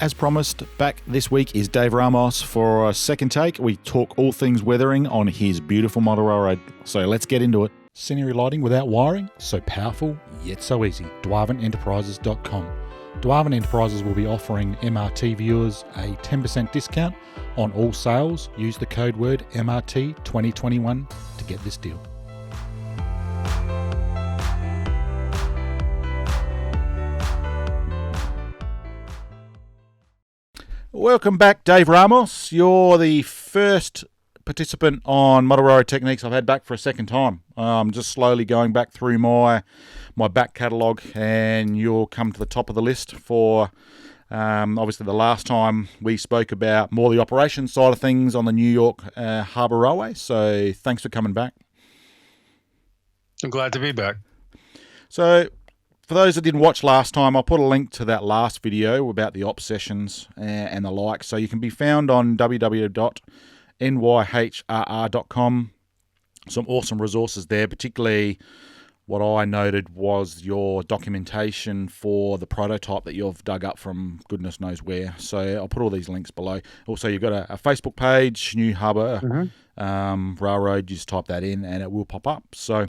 As promised, back this week is Dave Ramos for a second take. We talk all things weathering on his beautiful model railroad. So let's get into it. Scenery lighting without wiring, so powerful yet so easy. DwarvenEnterprises.com. Dwarven Enterprises will be offering MRT viewers a 10% discount on all sales. Use the code word MRT2021 to get this deal. Welcome back, Dave Ramos. You're the first participant on Model Railroad Techniques I've had back for a second time. I'm just slowly going back through my back catalogue, and you'll come to the top of the list for obviously the last time we spoke about more the operations side of things on the New York Harbour Railway. So thanks for coming back. I'm glad to be back. So for those that didn't watch last time, I'll put a link to that last video about the op sessions and the like. So you can be found on www.nyhrr.com. Some awesome resources there, particularly what I noted was your documentation for the prototype that you've dug up from goodness knows where. So I'll put all these links below. Also, you've got a Facebook page, New Harbour Railroad. You just type that in and it will pop up. So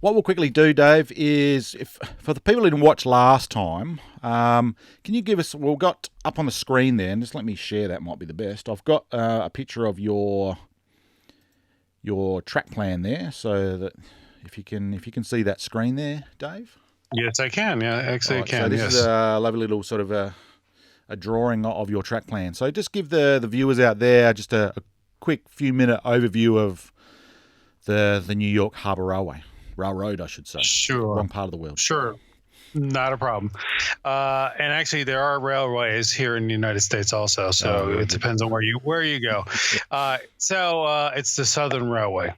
what we'll quickly do, Dave, is for the people who didn't watch last time, can you give us, we've got up on the screen there, and just let me share, that might be the best. I've got a picture of your track plan there, so that if you can see that screen there, Dave. Yes, I can. Yeah, actually, I can. So this is a lovely little sort of a drawing of your track plan. So just give the viewers out there just a quick few-minute overview of the New York Harbour Railroad, I should say. Sure. Wrong part of the world. Sure. Not a problem. And actually, there are railways here in the United States also, so it depends on where you go. So it's the Southern Railway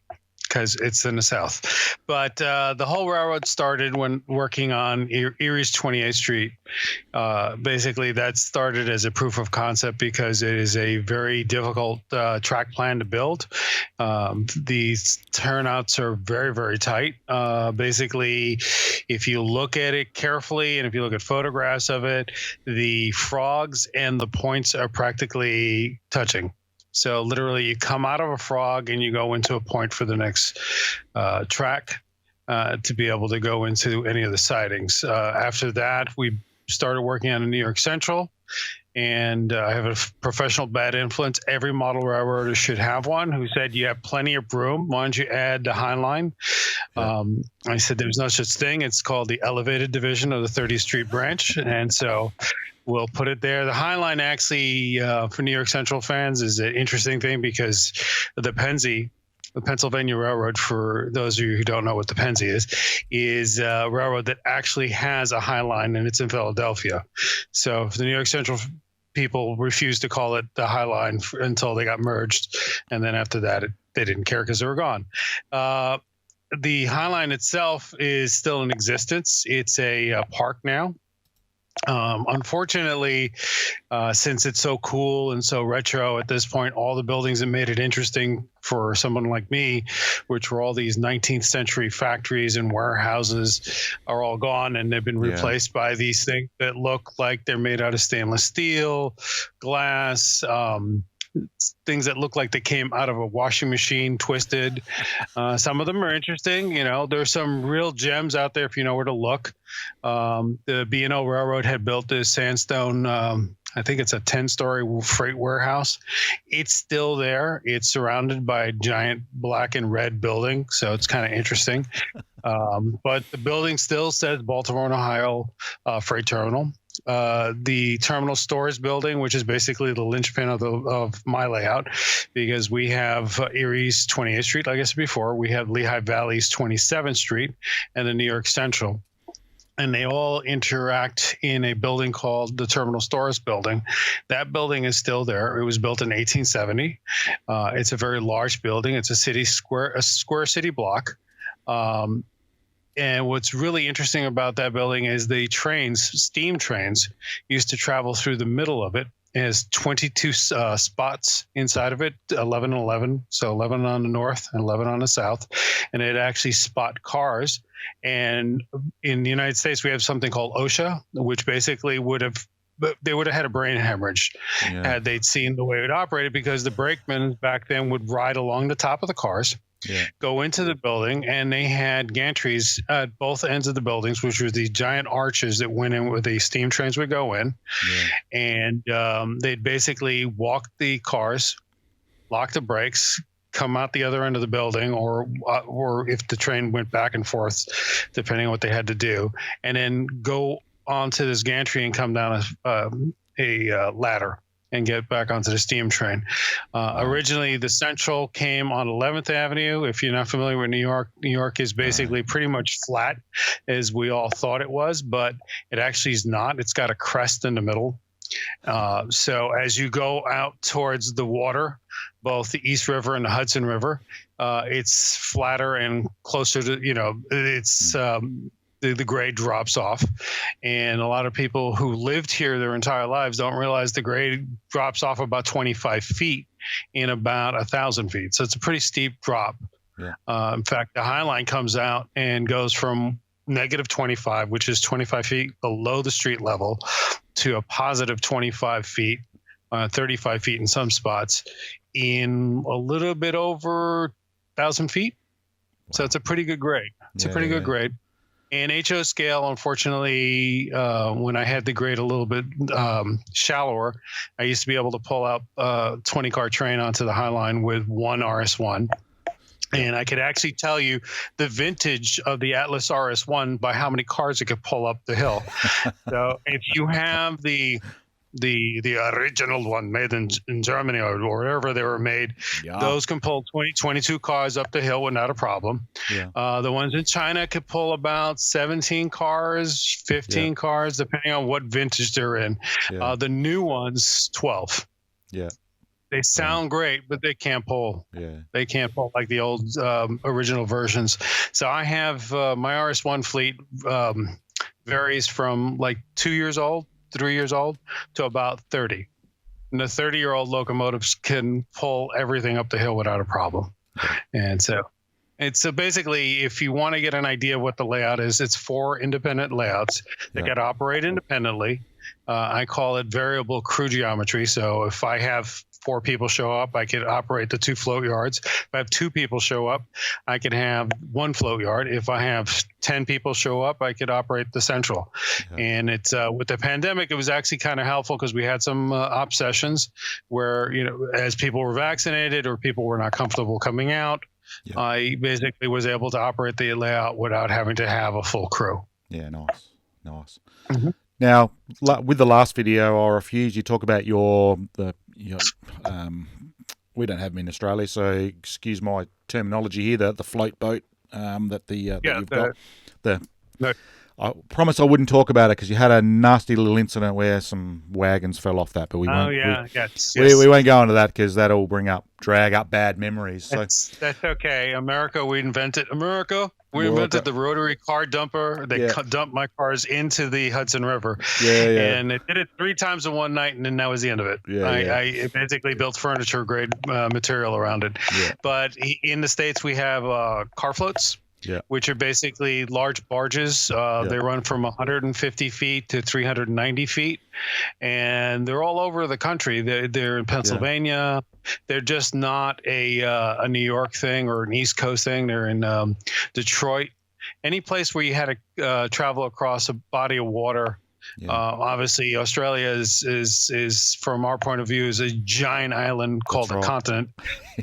because it's in the South. But the whole railroad started when working on Erie's 28th Street. Basically, that started as a proof of concept because it is a very difficult track plan to build. These turnouts are very, very tight. Basically, if you look at it carefully and if you look at photographs of it, the frogs and the points are practically touching. So literally you come out of a frog and you go into a point for the next track to be able to go into any of the sidings. After that, we started working on a New York Central, and I have a professional bad influence. Every model railroader should have one who said, you have plenty of room. Why don't you add the High Line? Yeah. I said, there's no such thing. It's called the elevated division of the 30th Street branch. And so we'll put it there. The High Line actually, for New York Central fans, is an interesting thing because the Pennsylvania Railroad, for those of you who don't know what the Pennsy is a railroad that actually has a High Line, and it's in Philadelphia. So the New York Central people refused to call it the High Line until they got merged. And then after that, they didn't care because they were gone. The High Line itself is still in existence. It's a park now. Unfortunately, since it's so cool and so retro at this point, all the buildings that made it interesting for someone like me, which were all these 19th century factories and warehouses, are all gone, and they've been replaced by these things that look like they're made out of stainless steel, glass, things that look like they came out of a washing machine, twisted. Some of them are interesting. There's some real gems out there if you know where to look. The B&O Railroad had built this sandstone, I think it's a 10-story freight warehouse. It's still there. It's surrounded by a giant black and red building, so it's kind of interesting. But the building still says Baltimore and Ohio Freight Terminal. The terminal stores building, which is basically the linchpin of my layout, because we have Erie's 28th Street, like I said before, we have Lehigh Valley's 27th Street, and the New York Central. And they all interact in a building called the Terminal Stores Building. That building is still there. It was built in 1870. It's a very large building. It's a square city block. And what's really interesting about that building is the trains, steam trains, used to travel through the middle of it. It has 22 spots inside of it, 11 and 11. So 11 on the north and 11 on the south. And it actually spot cars. And in the United States, we have something called OSHA, which basically they would have had a brain hemorrhage had they'd seen the way it operated, because the brakemen back then would ride along the top of the cars, go into the building, and they had gantries at both ends of the buildings, which were these giant arches that went in where the steam trains would go in. And they'd basically walk the cars, lock the brakes, come out the other end of the building, or if the train went back and forth, depending on what they had to do, and then go onto this gantry and come down a ladder and get back onto the steam train. Originally, the Central came on 11th Avenue. If you're not familiar with New York, New York is basically pretty much flat, as we all thought it was, but it actually is not. It's got a crest in the middle. So as you go out towards the water, both the East River and the Hudson River, it's flatter and closer to, it's the grade drops off. And a lot of people who lived here their entire lives don't realize the grade drops off about 25 feet in about 1,000 feet. So it's a pretty steep drop. In fact, the High Line comes out and goes from negative 25, which is 25 feet below the street level, to a positive 25 feet, 35 feet in some spots, in a little bit over 1,000 feet. So it's a pretty good grade. It's a pretty good grade. And HO scale, unfortunately, when I had the grade a little bit shallower, I used to be able to pull out a 20-car train onto the High Line with one RS1. And I could actually tell you the vintage of the Atlas RS1 by how many cars it could pull up the hill. So if you have the original one made in Germany or wherever they were made, those can pull 22 cars up the hill without a problem. The ones in China could pull about 17 cars, 15 cars, depending on what vintage they're in. The new ones, 12. They sound great, but they can't pull. They can't pull like the old original versions. So I have my RS1 fleet varies from like 2 years old, 3 years old, to about 30. And the 30-year-old locomotives can pull everything up the hill without a problem. And so basically, if you want to get an idea of what the layout is, it's 4 independent layouts that got to operate independently. I call it variable crew geometry. So if I have 4 people show up, I could operate the 2 float yards. If I have 2 people show up, I could have 1 float yard. If I have 10 people show up, I could operate the central. And it's with the pandemic, it was actually kind of helpful because we had some op sessions where, as people were vaccinated or people were not comfortable coming out, I basically was able to operate the layout without having to have a full crew. Nice. Now, with the last video, I refuse, you talk about your we don't have them in Australia, so excuse my terminology here, the float boat that you've got. I promise I wouldn't talk about it because you had a nasty little incident where some wagons fell off that, but we won't. We won't go into that because that'll drag up bad memories. So that's okay. We invented the rotary car dumper. They dumped my cars into the Hudson River. And it did it 3 times in one night, and then that was the end of it. I basically built furniture grade material around it. But in the States, we have car floats. Which are basically large barges. They run from 150 feet to 390 feet, and they're all over the country. They're in Pennsylvania. They're just not a New York thing or an East Coast thing. They're in Detroit. Any place where you had to travel across a body of water. Obviously, Australia is from our point of view, is a giant island called a continent.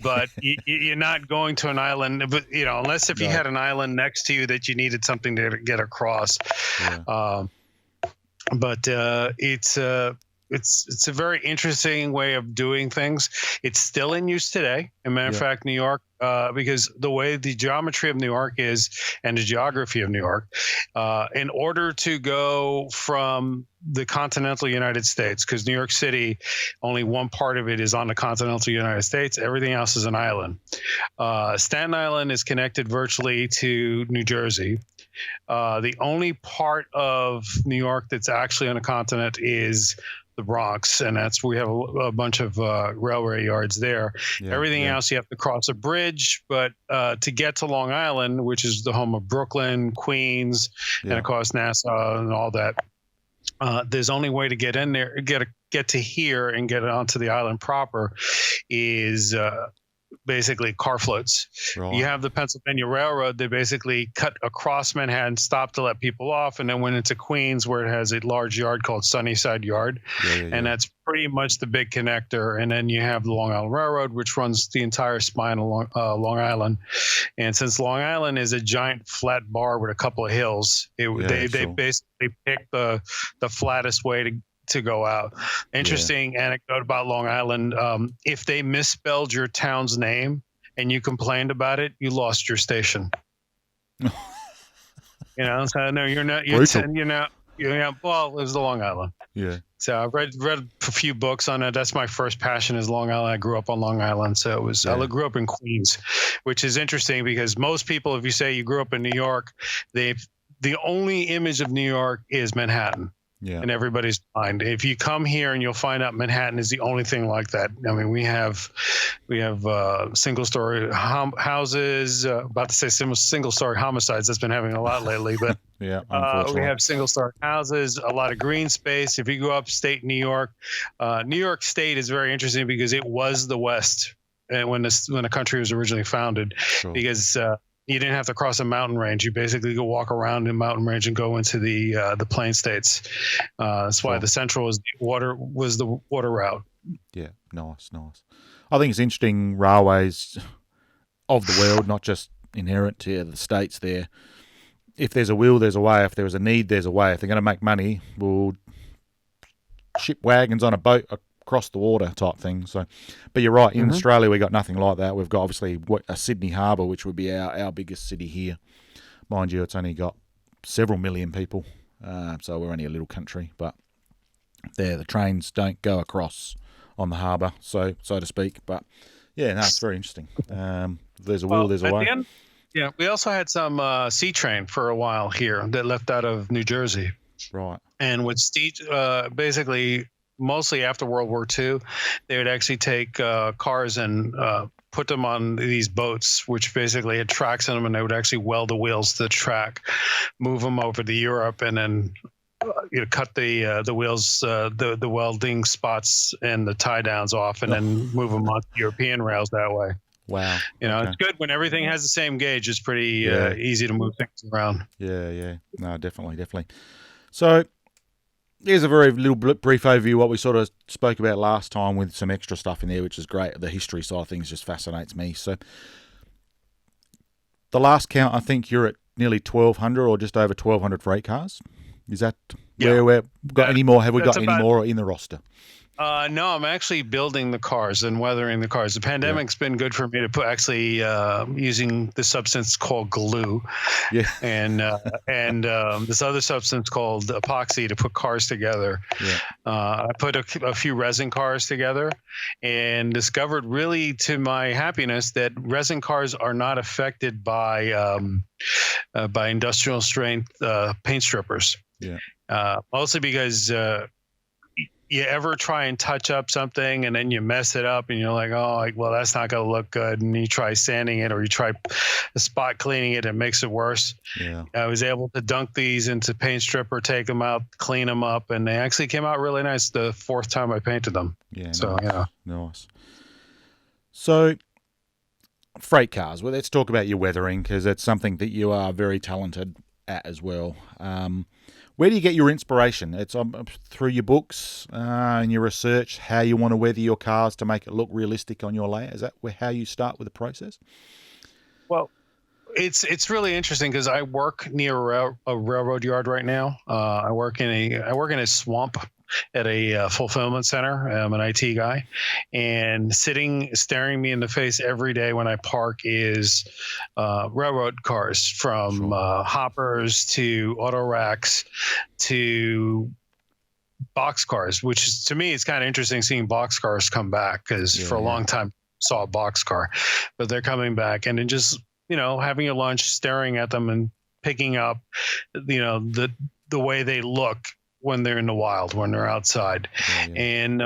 But you're not going to an island, but unless if you had an island next to you that you needed something to get across. But it's a very interesting way of doing things. It's still in use today. As a matter of fact, New York, because the way the geometry of New York is and the geography of New York, in order to go from the continental United States, because New York City, only one part of it is on the continental United States. Everything else is an island. Staten Island is connected virtually to New Jersey. The only part of New York that's actually on a continent is the Bronx, and we have a bunch of railway yards there. Everything else, you have to cross a bridge, but to get to Long Island, which is the home of Brooklyn, Queens, and of course Nassau and all that, there's only way to get in there, get to here and get onto the island proper is basically car floats. Right. You have the Pennsylvania Railroad. They basically cut across Manhattan, stop to let people off, and then went into Queens, where it has a large yard called Sunnyside Yard. And that's pretty much the big connector. And then you have the Long Island Railroad, which runs the entire spine along Long Island. And since Long Island is a giant flat bar with a couple of hills, they basically picked the flattest way to go out. Interesting anecdote about Long Island. If they misspelled your town's name and you complained about it, you lost your station. So no, you're not. Well, it was the Long Island. Yeah. So I read a few books on it. That's my first passion is Long Island. I grew up on Long Island, so it was. I grew up in Queens, which is interesting because most people, if you say you grew up in New York, the only image of New York is Manhattan. In everybody's mind. If you come here and you'll find out Manhattan is the only thing like that. I mean, we have single story houses, about to say single story homicides. That's been having a lot lately, but we have single story houses, a lot of green space. If you go upstate New York State is very interesting because it was the West and when the country was originally founded, because you didn't have to cross a mountain range. You basically go walk around the mountain range and go into the plain states. That's why the central was the water route. Yeah, nice. I think it's interesting. Railways of the world, not just inherent to the states. There, if there's a will, there's a way. If there's a need, there's a way. If they're going to make money, we'll ship wagons on a boat across the water type thing. So, but you're right. In Australia, we got nothing like that. We've got obviously a Sydney Harbour, which would be our biggest city here. Mind you, it's only got several million people, so we're only a little country. But the trains don't go across on the harbour, so to speak. But yeah, no, it's very interesting. There's a will, there's a way. We also had some sea train for a while here that left out of New Jersey. Right. And with basically. Mostly after World War II, they would actually take cars and put them on these boats, which basically had tracks in them, and they would actually weld the wheels to the track, move them over to Europe, and then cut the wheels, the welding spots and the tie downs off, and then move them on European rails that way. Wow. It's good when everything has the same gauge. It's pretty easy to move things around. Yeah. No, definitely. So, here's a very little brief overview of what we sort of spoke about last time with some extra stuff in there, which is great. The history side of things just fascinates me. So the last count, I think you're at nearly 1,200 or just over 1,200 freight cars. Is that where we've got any more? Have we got any more in the roster? No, I'm actually building the cars and weathering the cars. The pandemic's been good for me to put using the substance called glue, and this other substance called epoxy to put cars together. I put a few resin cars together and discovered, really to my happiness, that resin cars are not affected by industrial strength paint strippers. Mostly because you ever try and touch up something and then you mess it up and you're like, well, that's not going to look good. And you try sanding it or you try spot cleaning it, and it makes it worse. I was able to dunk these into paint stripper, take them out, clean them up, and they actually came out really nice the fourth time I painted them. Nice. So freight cars, well, let's talk about your weathering, because it's something that you are very talented at as well. Where do you get your inspiration? It's through your books and your research, how you want to weather your cars to make it look realistic on your layout. Is that how you start with the process? Well, it's really interesting because I work near a railroad yard right now. I work in a swamp at a fulfillment center. I'm an IT guy, and staring me in the face every day when I park is railroad cars, from hoppers to auto racks to box cars, which is, to me, it's kind of interesting seeing box cars come back, because for a long time saw a box car, but they're coming back, and then just having your lunch, staring at them and picking up the way they look when they're in the wild, when they're outside. Yeah. And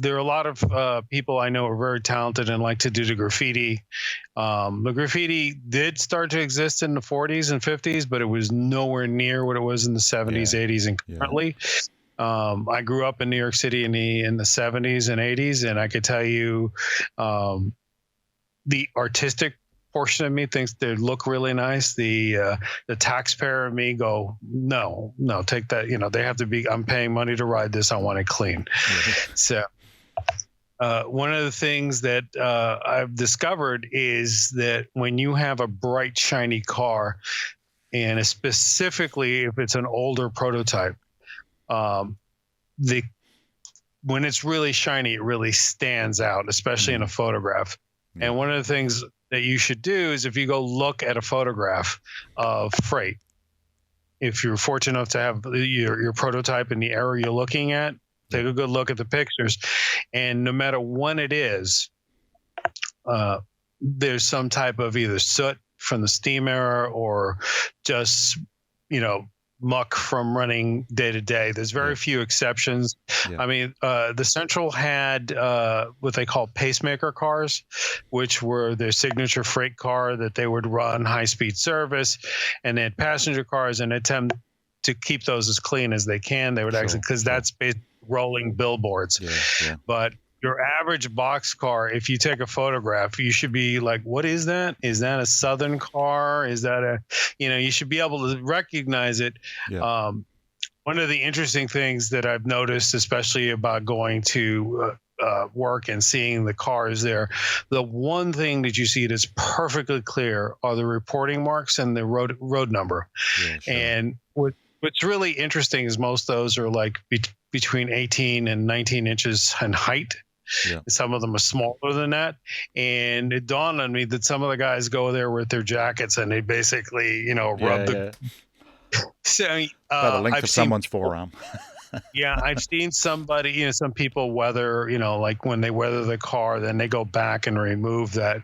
there are a lot of people I know are very talented and like to do the graffiti. The graffiti did start to exist in the 40s and 50s, but it was nowhere near what it was in the 70s, 80s, and currently. I grew up in New York City in the 70s and 80s, and I could tell you the artistic portion of me thinks they look really nice. The taxpayer of me go, no, take that. They have to be. I'm paying money to ride this. I want it clean. So one of the things that I've discovered is that when you have a bright, shiny car, and specifically if it's an older prototype, when it's really shiny, it really stands out, especially in a photograph. And one of the things that you should do is if you go look at a photograph of freight, if you're fortunate enough to have your prototype in the era you're looking at, take a good look at the pictures. And no matter when it is, there's some type of either soot from the steam era or just, muck from running day to day. There's very few exceptions. I mean, the Central had what they call pacemaker cars, which were their signature freight car that they would run high-speed service, and they had passenger cars and attempt to keep those as clean as they can. They would actually, because that's basically rolling billboards. But your average box car, if you take a photograph, you should be like, what is that? Is that a Southern car? Is that you should be able to recognize it. One of the interesting things that I've noticed, especially about going to work and seeing the cars there, the one thing that you see that's perfectly clear are the reporting marks and the road number. And what's really interesting is most of those are like between 18 and 19 inches in height. Some of them are smaller than that. And it dawned on me that some of the guys go there with their jackets and they basically, rub the. So, by the length of someone's forearm. I've seen somebody, some people weather, like when they weather the car, then they go back and remove that,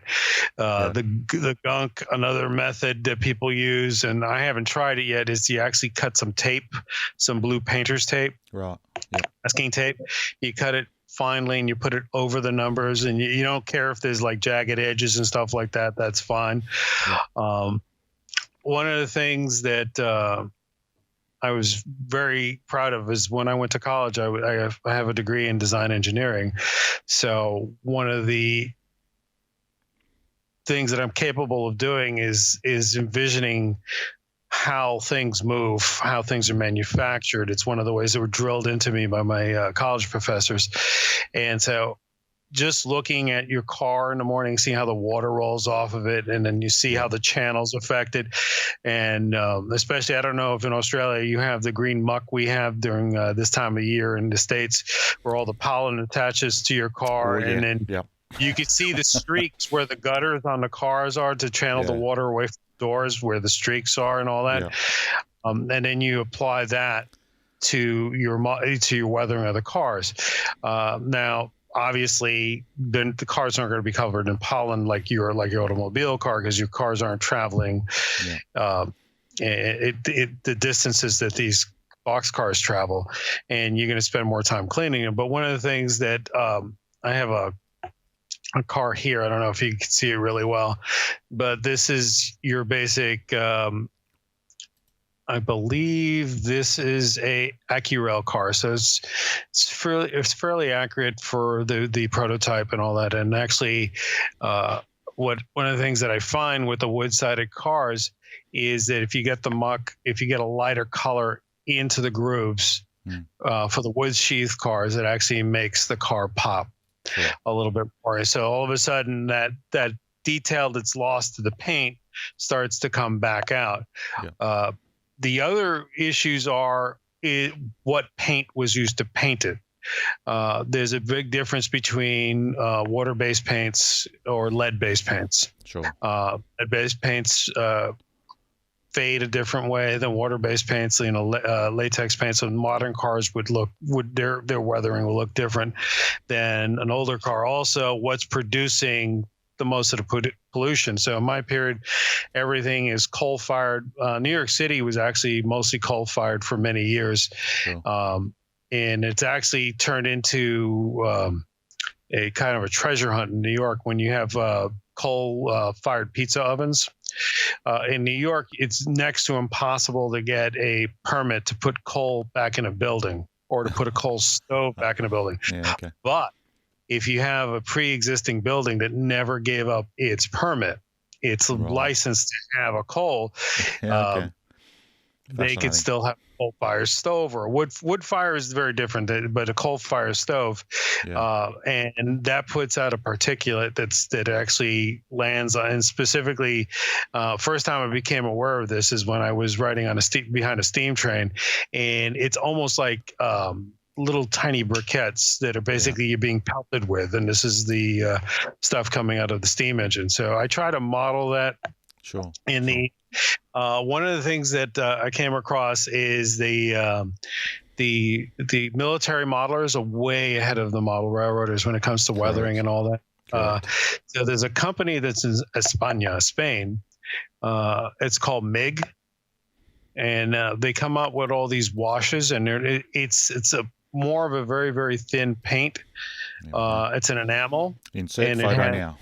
the gunk. Another method that people use, and I haven't tried it yet, is you actually cut some tape, some blue painter's tape, masking tape. You cut it finely and you put it over the numbers, and you don't care if there's like jagged edges and stuff like that. That's fine. One of the things that I was very proud of is when I went to college, I have a degree in design engineering. So one of the things that I'm capable of doing is envisioning how things move, how things are manufactured. It's one of the ways that were drilled into me by my college professors. And so just looking at your car in the morning, seeing how the water rolls off of it, and then you see how the channels affect it. And especially, I don't know if in Australia you have the green muck we have during this time of year in the States, where all the pollen attaches to your car. And then you can see the streaks where the gutters on the cars are to channel the water away from the doors, where the streaks are and all that. And then you apply that to your weathering of the cars. Now, obviously, then the cars aren't going to be covered in pollen like your automobile car, because your cars aren't traveling the distances that these box cars travel, and you're going to spend more time cleaning them. But one of the things that I have a car here. I don't know if you can see it really well, but this is your basic. I believe this is a AccuRail car, so it's fairly accurate for the prototype and all that. And actually, one of the things that I find with the wood-sided cars is that if you get the muck, if you get a lighter color into the grooves for the wood sheath cars, it actually makes the car pop a little bit more. So all of a sudden, that detail that's lost to the paint starts to come back out. The other issues are what paint was used to paint it. There's a big difference between water-based paints or lead-based paints. Lead-based paints fade a different way than water-based paints. Latex paints on modern cars their weathering will look different than an older car. Also, what's producing the most of the pollution. So in my period, everything is coal fired. New York City was actually mostly coal fired for many years. Sure. And it's actually turned into a kind of a treasure hunt in New York when you have coal fired pizza ovens. In New York, it's next to impossible to get a permit to put coal back in a building or to put a coal stove back in a building. Yeah, okay. But if you have a pre-existing building that never gave up its permit, it's licensed to have a coal, Okay. they could still have a coal fire stove, or a wood fire is very different, but a coal fire stove, and that puts out a particulate that actually lands on. And specifically, first time I became aware of this is when I was riding on behind a steam train, and it's almost like little tiny briquettes that are basically you're being pelted with, and this is the stuff coming out of the steam engine. So I try to model that. Sure. In the one of the things that I came across is the military modelers are way ahead of the model railroaders when it comes to weathering and all that. So there's a company that's in Spain. It's called MIG, and they come up with all these washes, and it's a more of a very, very thin paint. It's an enamel. Insert photo now.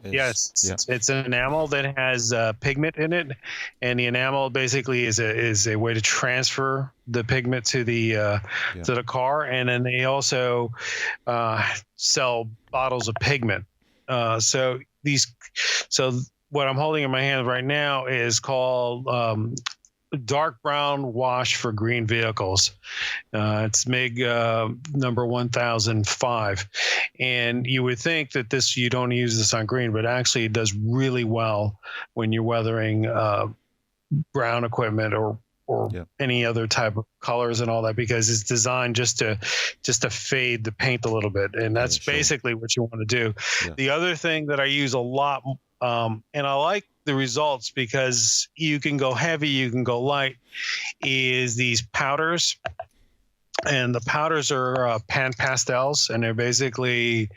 It's an enamel that has pigment in it, and the enamel basically is a way to transfer the pigment to the car. And then they also sell bottles of pigment. So what I'm holding in my hand right now is called dark brown wash for green vehicles. It's MIG number 1005. And you would think that you don't use this on green, but actually it does really well when you're weathering brown equipment or any other type of colors and all that, because it's designed just to fade the paint a little bit. And that's basically what you want to do. Yeah. The other thing that I use a lot, and I like the results because you can go heavy, you can go light, is these powders. And the powders are pan pastels, and they're basically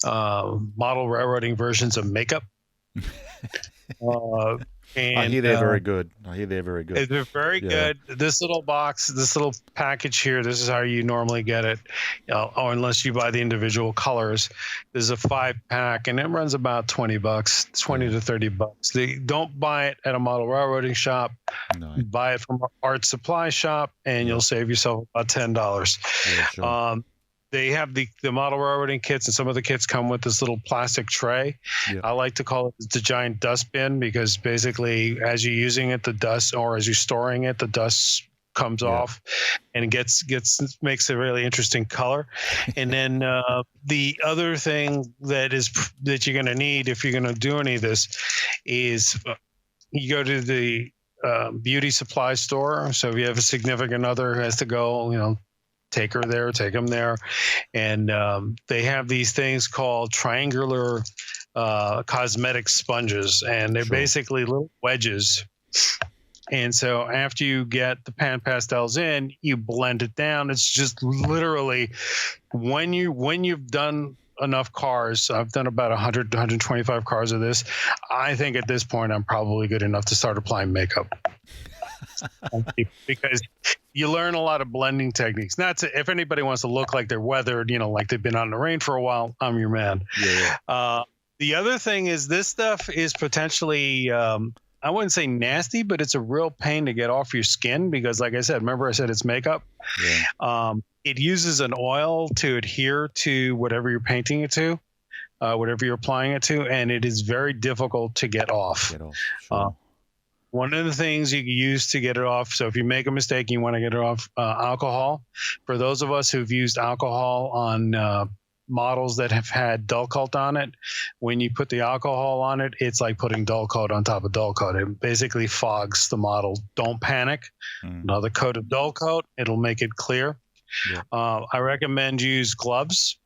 model railroading versions of makeup. And, I hear they're very good. They're very good. This little box, this little package here, this is how you normally get it, or unless you buy the individual colors. There's a 5-pack, and it runs about $20, $20 to $30. Don't buy it at a model railroading shop. No. Buy it from an art supply shop, and you'll save yourself about $10. Yeah, sure. They have the model railroading kits, and some of the kits come with this little plastic tray. Yep. I like to call it the giant dust bin, because basically as you're using it, the dust, or as you're storing it, the dust comes off, and it makes a really interesting color. And then the other thing that you're going to need if you're going to do any of this is you go to the beauty supply store. So if you have a significant other who has to go, take her there, take them there. And they have these things called triangular cosmetic sponges, and they're basically little wedges. And so after you get the pan pastels in, you blend it down. It's just literally when you've done enough cars, I've done about 100 to 125 cars of this. I think at this point I'm probably good enough to start applying makeup. Because you learn a lot of blending techniques. If anybody wants to look like they're weathered, like they've been out in the rain for a while, I'm your man. Yeah. The other thing is this stuff is potentially, I wouldn't say nasty, but it's a real pain to get off your skin because, like I said, remember I said it's makeup? Yeah. It uses an oil to adhere to whatever you're painting it to, whatever you're applying it to, and it is very difficult to get off. Sure. One of the things you can use to get it off, so if you make a mistake, you want to get it off, alcohol. For those of us who've used alcohol on models that have had dull coat on it, when you put the alcohol on it, it's like putting dull coat on top of dull coat. It basically fogs the model. Don't panic. Another coat of dull coat, it'll make it clear. Yeah. I recommend you use gloves.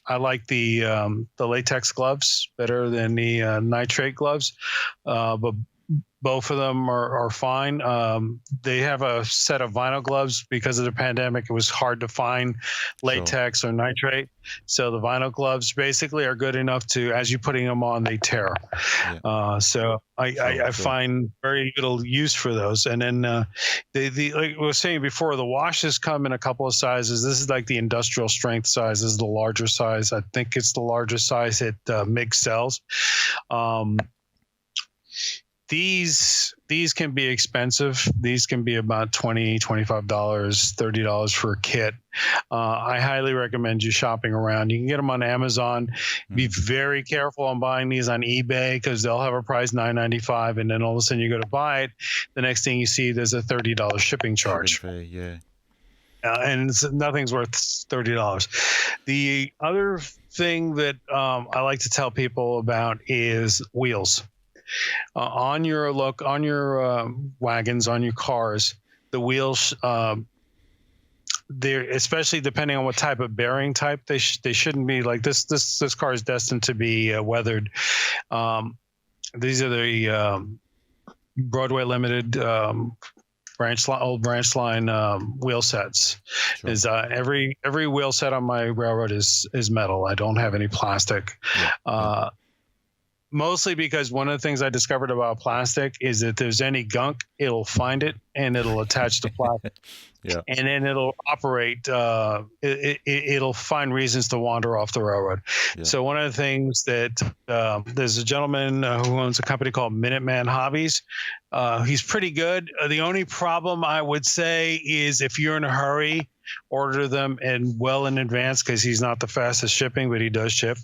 I like the latex gloves better than the nitrate gloves. But both of them are fine. They have a set of vinyl gloves because of the pandemic. It was hard to find latex or nitrate. So the vinyl gloves basically are good enough to, as you're putting them on, they tear. So I find very little use for those. And then like I was saying before, the washes come in a couple of sizes. This is like the industrial strength size. This is the larger size. I think it's the largest size that MIG sells. These can be expensive. These can be about $20, $25, $30 for a kit. I highly recommend you shopping around. You can get them on Amazon. Be very careful on buying these on eBay because they'll have a price $9.95, and then all of a sudden you go to buy it. The next thing you see, there's a $30 shipping charge. Yeah. And nothing's worth $30. The other thing that I like to tell people about is wheels. On your wagons, on your cars, the wheels, they're, especially depending on what type of bearing type, they shouldn't be like this. This car is destined to be weathered. These are the Broadway Limited old branch line wheel sets. Sure. Is every wheel set on my railroad is metal. I don't have any plastic. Mostly because one of the things I discovered about plastic is that if there's any gunk, it'll find it and it'll attach to plastic. And then it'll operate. It'll find reasons to wander off the railroad. So one of the things that there's a gentleman who owns a company called Minuteman Hobbies. He's pretty good. The only problem I would say is if you're in a hurry, order them well in advance because he's not the fastest shipping, but he does ship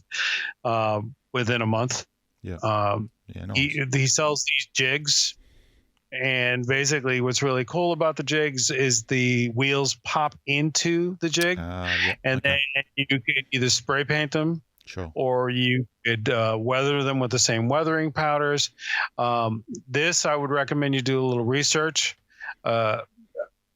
within a month. Nice. He sells these jigs, and basically what's really cool about the jigs is the wheels pop into the jig, and then you could either spray paint them, or you could weather them with the same weathering powders. This I would recommend you do a little research,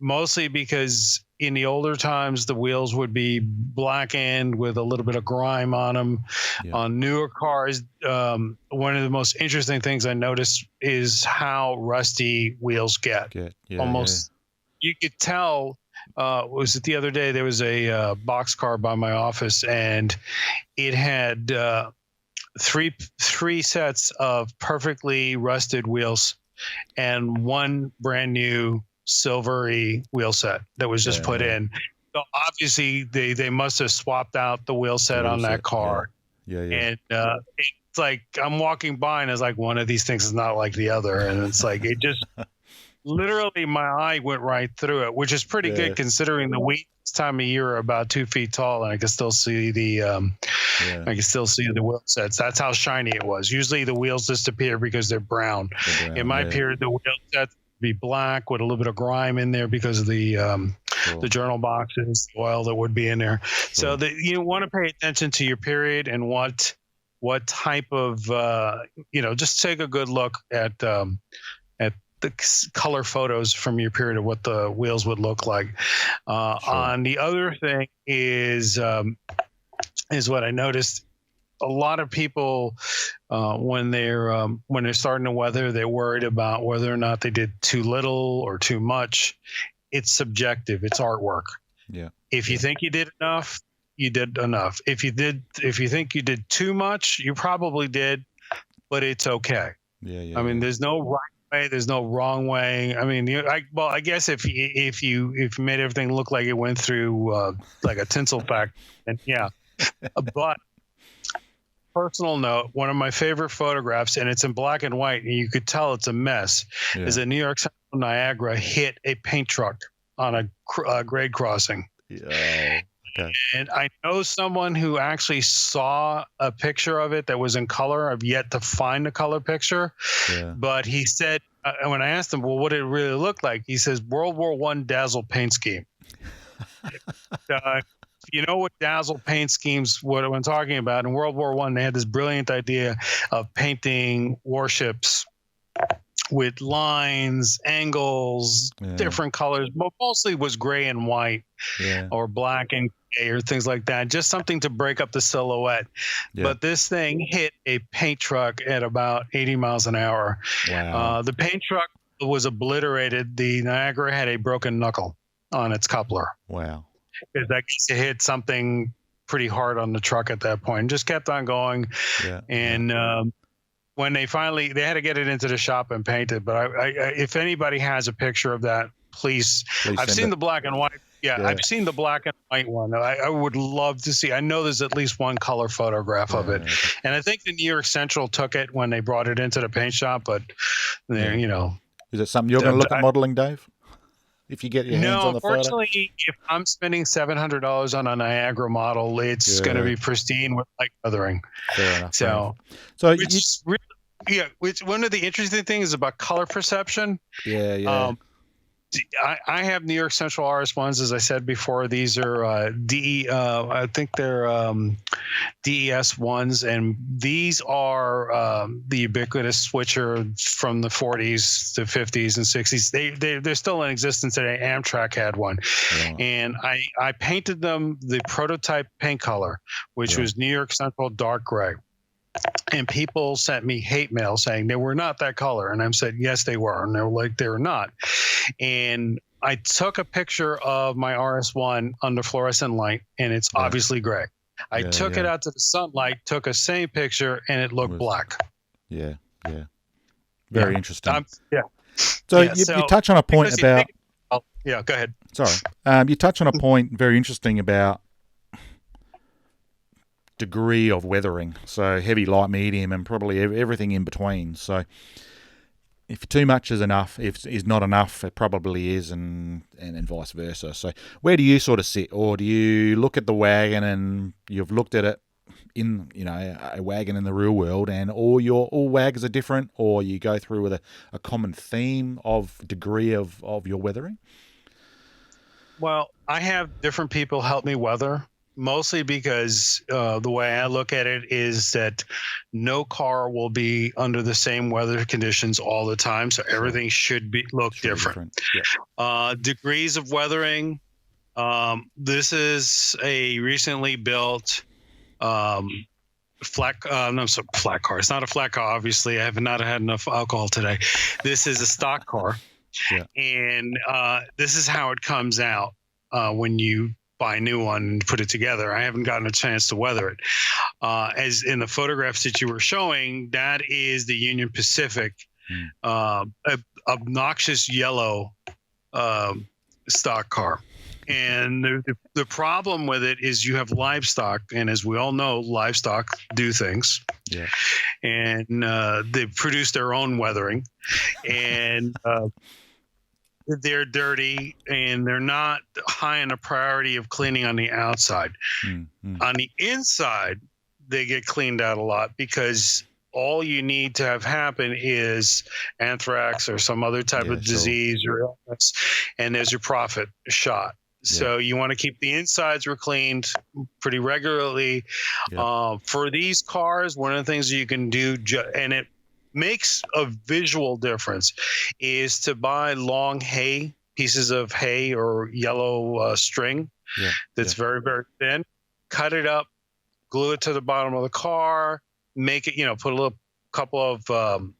mostly because in the older times, the wheels would be blackened with a little bit of grime on them. On newer cars, one of the most interesting things I noticed is how rusty wheels get. You could tell. Was it the other day? There was a box car by my office, and it had three sets of perfectly rusted wheels and one brand new silvery wheel set that was just put in. So obviously they must have swapped out the wheel set on that car. And it's like I'm walking by and it's like one of these things is not like the other, and it's like it just literally my eye went right through it, which is pretty good considering the wheat this time of year are about 2 feet tall, and I can still see the wheel sets. That's how shiny it was. Usually the wheels disappear because they're brown. In my period, the wheel sets be black with a little bit of grime in there because of the journal boxes, oil that would be in there. So you want to pay attention to your period and what type of just take a good look at the color photos from your period of what the wheels would look like. On the other thing is what I noticed. A lot of people, when they're starting to weather, they're worried about whether or not they did too little or too much. It's subjective. It's artwork. If you think you did enough, you did enough. If you think you did too much, you probably did, but it's okay. I mean, there's no right way. There's no wrong way. I mean, I guess if you made everything look like it went through like a tinsel factory, then but. Personal note, one of my favorite photographs, and it's in black and white, and you could tell it's a mess, is that New York Central Niagara hit a paint truck on a grade crossing. And I know someone who actually saw a picture of it that was in color. I've yet to find the color picture. But he said, when I asked him, well, what did it really look like? He says, World War I Dazzle paint scheme. You know what dazzle paint schemes, what I'm talking about. In World War I, they had this brilliant idea of painting warships with lines, angles, different colors. Mostly was gray and white, or black and gray, or things like that. Just something to break up the silhouette. Yeah. But this thing hit a paint truck at about 80 miles an hour. Wow. The paint truck was obliterated. The Niagara had a broken knuckle on its coupler. Wow. Because that hit something pretty hard on the truck at that point. Just kept on going. Yeah. And when they had to get it into the shop and paint it. But I if anybody has a picture of that, please I've seen the black and white. Yeah, I've seen the black and white one. I would love to see. I know there's at least one color photograph of it. And I think the New York Central took it when they brought it into the paint shop. But, you know. Is it something you're going to look at modeling, Dave? If you get your hands on the photo? No, unfortunately, if I'm spending $700 on a Niagara model, it's going to be pristine with light weathering. Fair enough. So which one of the interesting things about color perception. I have New York Central RS1s, as I said before. These are I think they're DES ones, and these are the ubiquitous switcher from the 40s to 50s and 60s. They're still in existence today. Amtrak had one, and I painted them the prototype paint color, which was New York Central dark gray. And people sent me hate mail saying they were not that color. And I said, yes, they were. And they were like, they were not. And I took a picture of my RS1 under fluorescent light, and it's obviously gray. I took it out to the sunlight, took a same picture, and it looked black. Yeah. Very interesting. So you touch on a point about... go ahead. Sorry. You touch on a point very interesting about degree of weathering, so heavy, light, medium, and probably everything in between. So if too much is enough, if is not enough, it probably is, and vice versa. So where do you sort of sit, or do you look at the wagon and you've looked at it in, a wagon in the real world, and all wagons are different, or you go through with a common theme of degree of your weathering? Well, I have different people help me weather. Mostly because the way I look at it is that no car will be under the same weather conditions all the time, so everything should look different. Degrees of weathering. This is a recently built flat car. It's not a flat car, obviously. I have not had enough alcohol today. This is a stock car, and this is how it comes out when you buy a new one and put it together. I haven't gotten a chance to weather it. As in the photographs that you were showing, that is the Union Pacific, obnoxious yellow stock car. And the problem with it is you have livestock, and as we all know, livestock do things. Yeah. And they produce their own weathering, and they're dirty, and they're not high in the priority of cleaning on the outside. On the inside, they get cleaned out a lot, because all you need to have happen is anthrax or some other type of disease or illness, and there's your profit shot. So you want to keep the insides cleaned pretty regularly. For these cars, one of the things you can do, and it makes a visual difference, is to buy long pieces of hay or yellow string that's very, very thin, cut it up, glue it to the bottom of the car, make it, put a couple of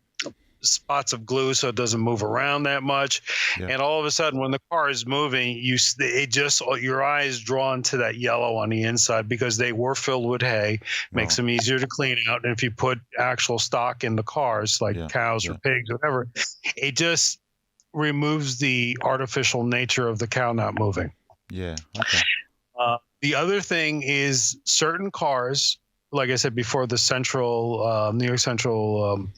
spots of glue so it doesn't move around that much. And all of a sudden, when the car is moving, your eye is drawn to that yellow on the inside, because they were filled with hay. Makes them easier to clean out. And if you put actual stock in the cars, like cows or pigs, whatever, it just removes the artificial nature of the cow not moving. The other thing is certain cars, like I said before, the central New York Central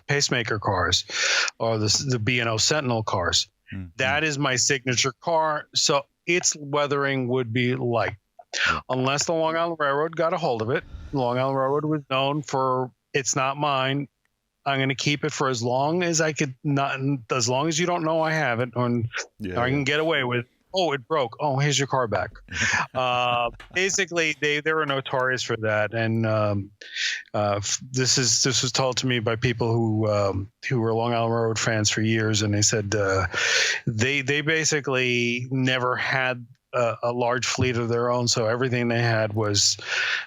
pacemaker cars, or the B&O Sentinel cars. That is my signature car. So its weathering would be light, unless the Long Island Railroad got a hold of it. Long Island Railroad was known for, it's not mine, I'm going to keep it for as long as I could, not as long as you don't know I have it, or I can get away with. Oh, it broke. Oh, here's your car back. Basically, they were notorious for that, and this was told to me by people who were Long Island Railroad fans for years, and they said they basically never had a large fleet of their own, so everything they had was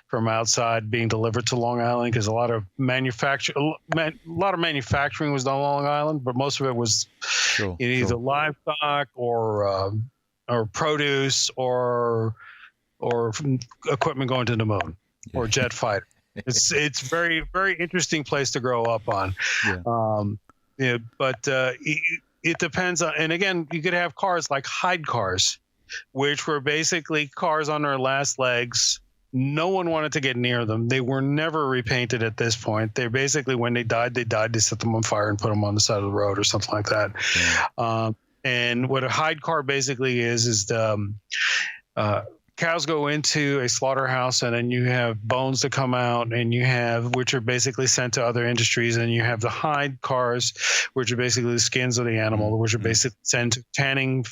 from outside being delivered to Long Island, because a lot of manufacturing was done on Long Island, but most of it was either livestock or produce or equipment going to the moon or jet fighter. It's very, very interesting place to grow up on. But it depends on, and again, you could have cars like hide cars, which were basically cars on their last legs. No one wanted to get near them. They were never repainted at this point. They basically, when they died, they set them on fire and put them on the side of the road or something like that. And what a hide car basically is cows go into a slaughterhouse, and then you have bones that come out, and you have, which are basically sent to other industries, and you have the hide cars, which are basically the skins of the animal, which are basically sent to tanning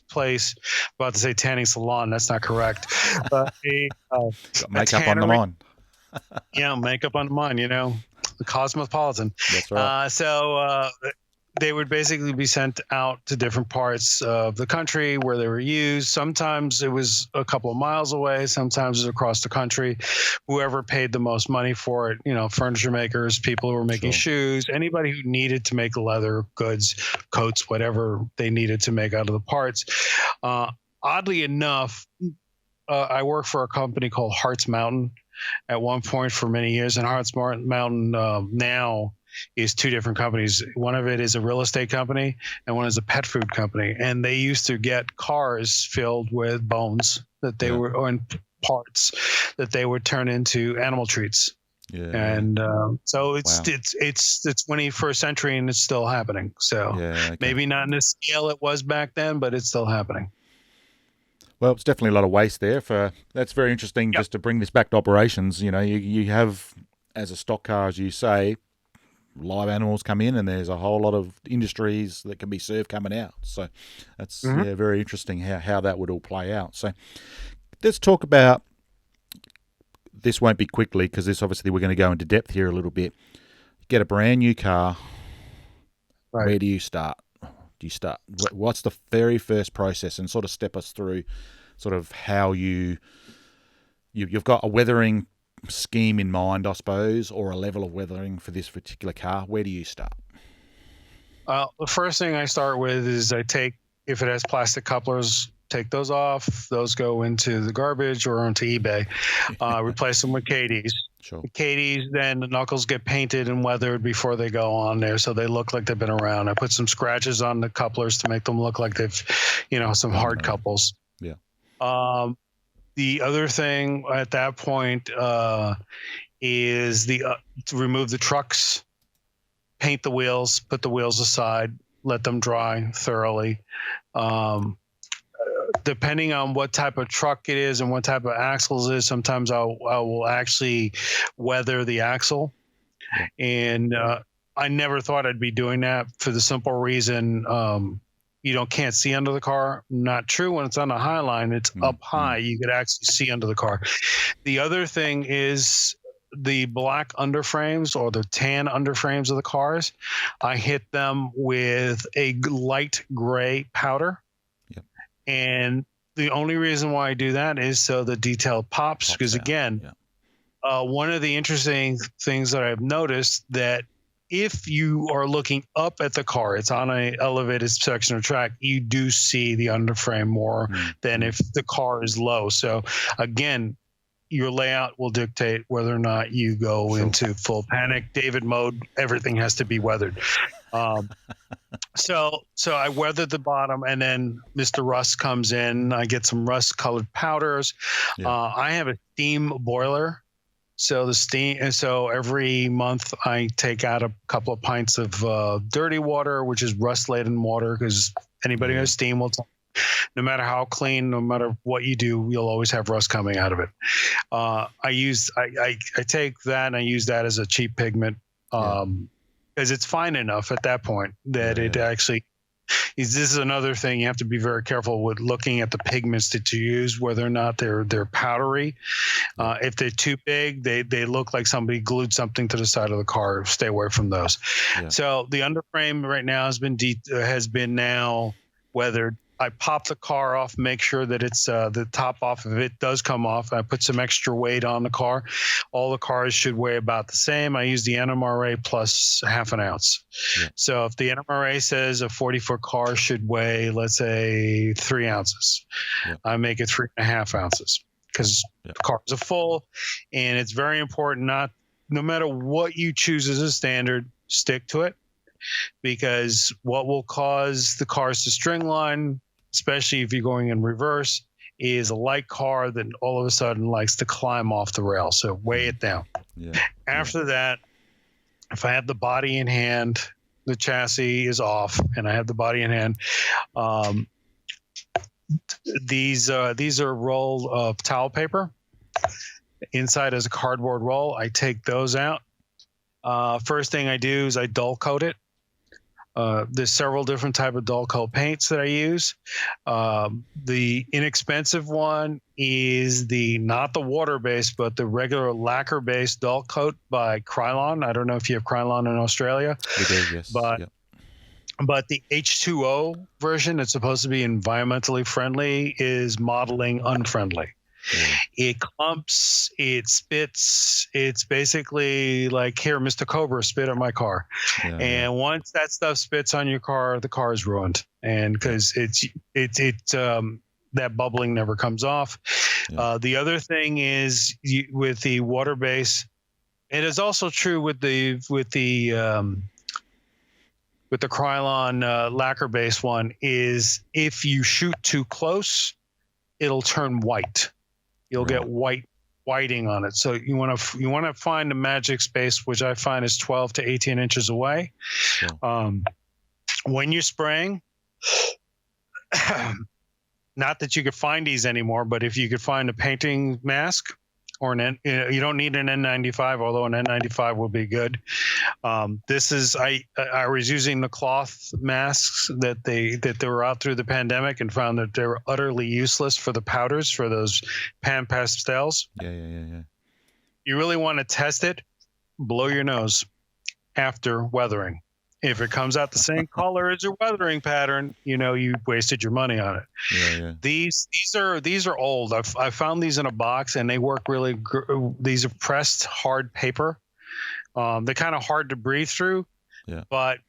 place. About to say tanning salon, that's not correct. But makeup on the mind. Yeah, makeup on the mind. The cosmopolitan. That's right. They would basically be sent out to different parts of the country where they were used. Sometimes it was a couple of miles away. Sometimes it was across the country. Whoever paid the most money for it, furniture makers, people who were making shoes, anybody who needed to make leather goods, coats, whatever they needed to make out of the parts. Oddly enough, I worked for a company called Hart's Mountain at one point for many years, and Hart's Mountain now is two different companies. One of it is a real estate company, and one is a pet food company. And they used to get cars filled with bones that they were, or parts that they would turn into animal treats. Yeah. And so it's 21st century, and it's still happening. So maybe not in the scale it was back then, but it's still happening. Well, it's definitely a lot of waste there. That's very interesting. Just to bring this back to operations, you have, as a stock car, as you say, live animals come in, and there's a whole lot of industries that can be served coming out. So that's very interesting how that would all play out. So let's talk about, this won't be quickly, because this obviously we're going to go into depth here a little bit. Get a brand new car. Right. Where do you start? What's the very first process, and sort of step us through sort of how you've got a weathering scheme in mind, I suppose, or a level of weathering for this particular car. Where do you start? The first thing I start with is I take, if it has plastic couplers, take those off. Those go into the garbage or onto eBay. Replace them with Katie's. Sure. Katie's, then the knuckles get painted and weathered before they go on there, so they look like they've been around. I put some scratches on the couplers to make them look like they've, some hard couples. Yeah. The other thing at that point is to remove the trucks, paint the wheels, put the wheels aside, let them dry thoroughly. Depending on what type of truck it is and what type of axles it is, sometimes I will actually weather the axle. Yeah. And I never thought I'd be doing that, for the simple reason you can't see under the car. Not true. When it's on the high line, it's up high. You could actually see under the car. The other thing is the black underframes or the tan underframes of the cars. I hit them with a light gray powder. Yep. And the only reason why I do that is so the detail pops, because again, one of the interesting things that I've noticed, that if you are looking up at the car, it's on an elevated section of track, you do see the underframe more than if the car is low. So again, your layout will dictate whether or not you go into full panic David mode. Everything has to be weathered. So I weathered the bottom, and then Mr. Rust comes in. I get some rust colored powders. Yeah. I have a steam boiler. So so every month I take out a couple of pints of dirty water, which is rust-laden water, because anybody who has steam will tell, no matter how clean, no matter what you do, you'll always have rust coming out of it. I take that and I use that as a cheap pigment, because it's fine enough at that point that it actually This is another thing you have to be very careful with looking at the pigments that you use, whether or not they're powdery. If they're too big, they look like somebody glued something to the side of the car. Stay away from those. Yeah. So the underframe right now has been now weathered. I pop the car off, make sure that it's the top off of it does come off. I put some extra weight on the car. All the cars should weigh about the same. I use the NMRA plus half an ounce. Yeah. So if the NMRA says a 40-foot car should weigh, let's say, 3 ounces, I make it 3.5 ounces because the cars are full, and it's very important no matter what you choose as a standard, stick to it, because what will cause the cars to stringline, especially if you're going in reverse, is a light car that all of a sudden likes to climb off the rail. So weigh it down. Yeah. After that, if I have the body in hand, the chassis is off, and I have the body in hand. These are a roll of towel paper. Inside is a cardboard roll. I take those out. First thing I do is I dull coat it. There's several different type of dull coat paints that I use. The inexpensive one is not the water-based, but the regular lacquer-based dull coat by Krylon. I don't know if you have Krylon in Australia. We do, yes. But the H2O version that's supposed to be environmentally friendly is modeling unfriendly. It clumps, it spits. It's basically like, here, Mr. Cobra, spit on my car. And once that stuff spits on your car, the car is ruined. And because that bubbling never comes off. The other thing is with the water base, it is also true with the Krylon lacquer base one, is if you shoot too close, it'll turn white. You'll get whiting on it. So you want to find a magic space, which I find is 12 to 18 inches away. When you're spraying, not that you could find these anymore, but if you could find a painting mask or you don't need an N95, although an N95 will be good. I was using the cloth masks that they were out through the pandemic, and found that they were utterly useless for the powders, for those pan pastels. Yeah. You really want to test it, blow your nose after weathering. If it comes out the same color as your weathering pattern, you wasted your money on it. Yeah. These are old. I found these in a box, and they work really. These are pressed hard paper. They're kind of hard to breathe through. Yeah. But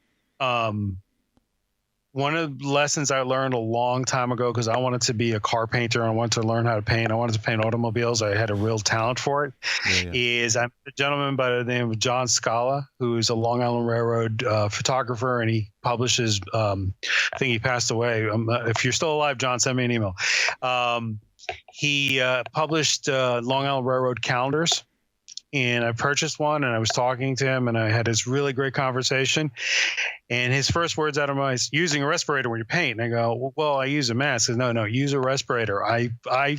one of the lessons I learned a long time ago, because I wanted to be a car painter and I wanted to learn how to paint. I wanted to paint automobiles. I had a real talent for it. Is I'm a gentleman by the name of John Scala, who is a Long Island Railroad photographer, and he publishes. I think he passed away. If you're still alive, John, send me an email. He published Long Island Railroad calendars. And I purchased one, and I was talking to him, and I had this really great conversation. And his first words out of my mouth, using a respirator when you paint. And I go, well, I use a mask. He says, no, use a respirator. I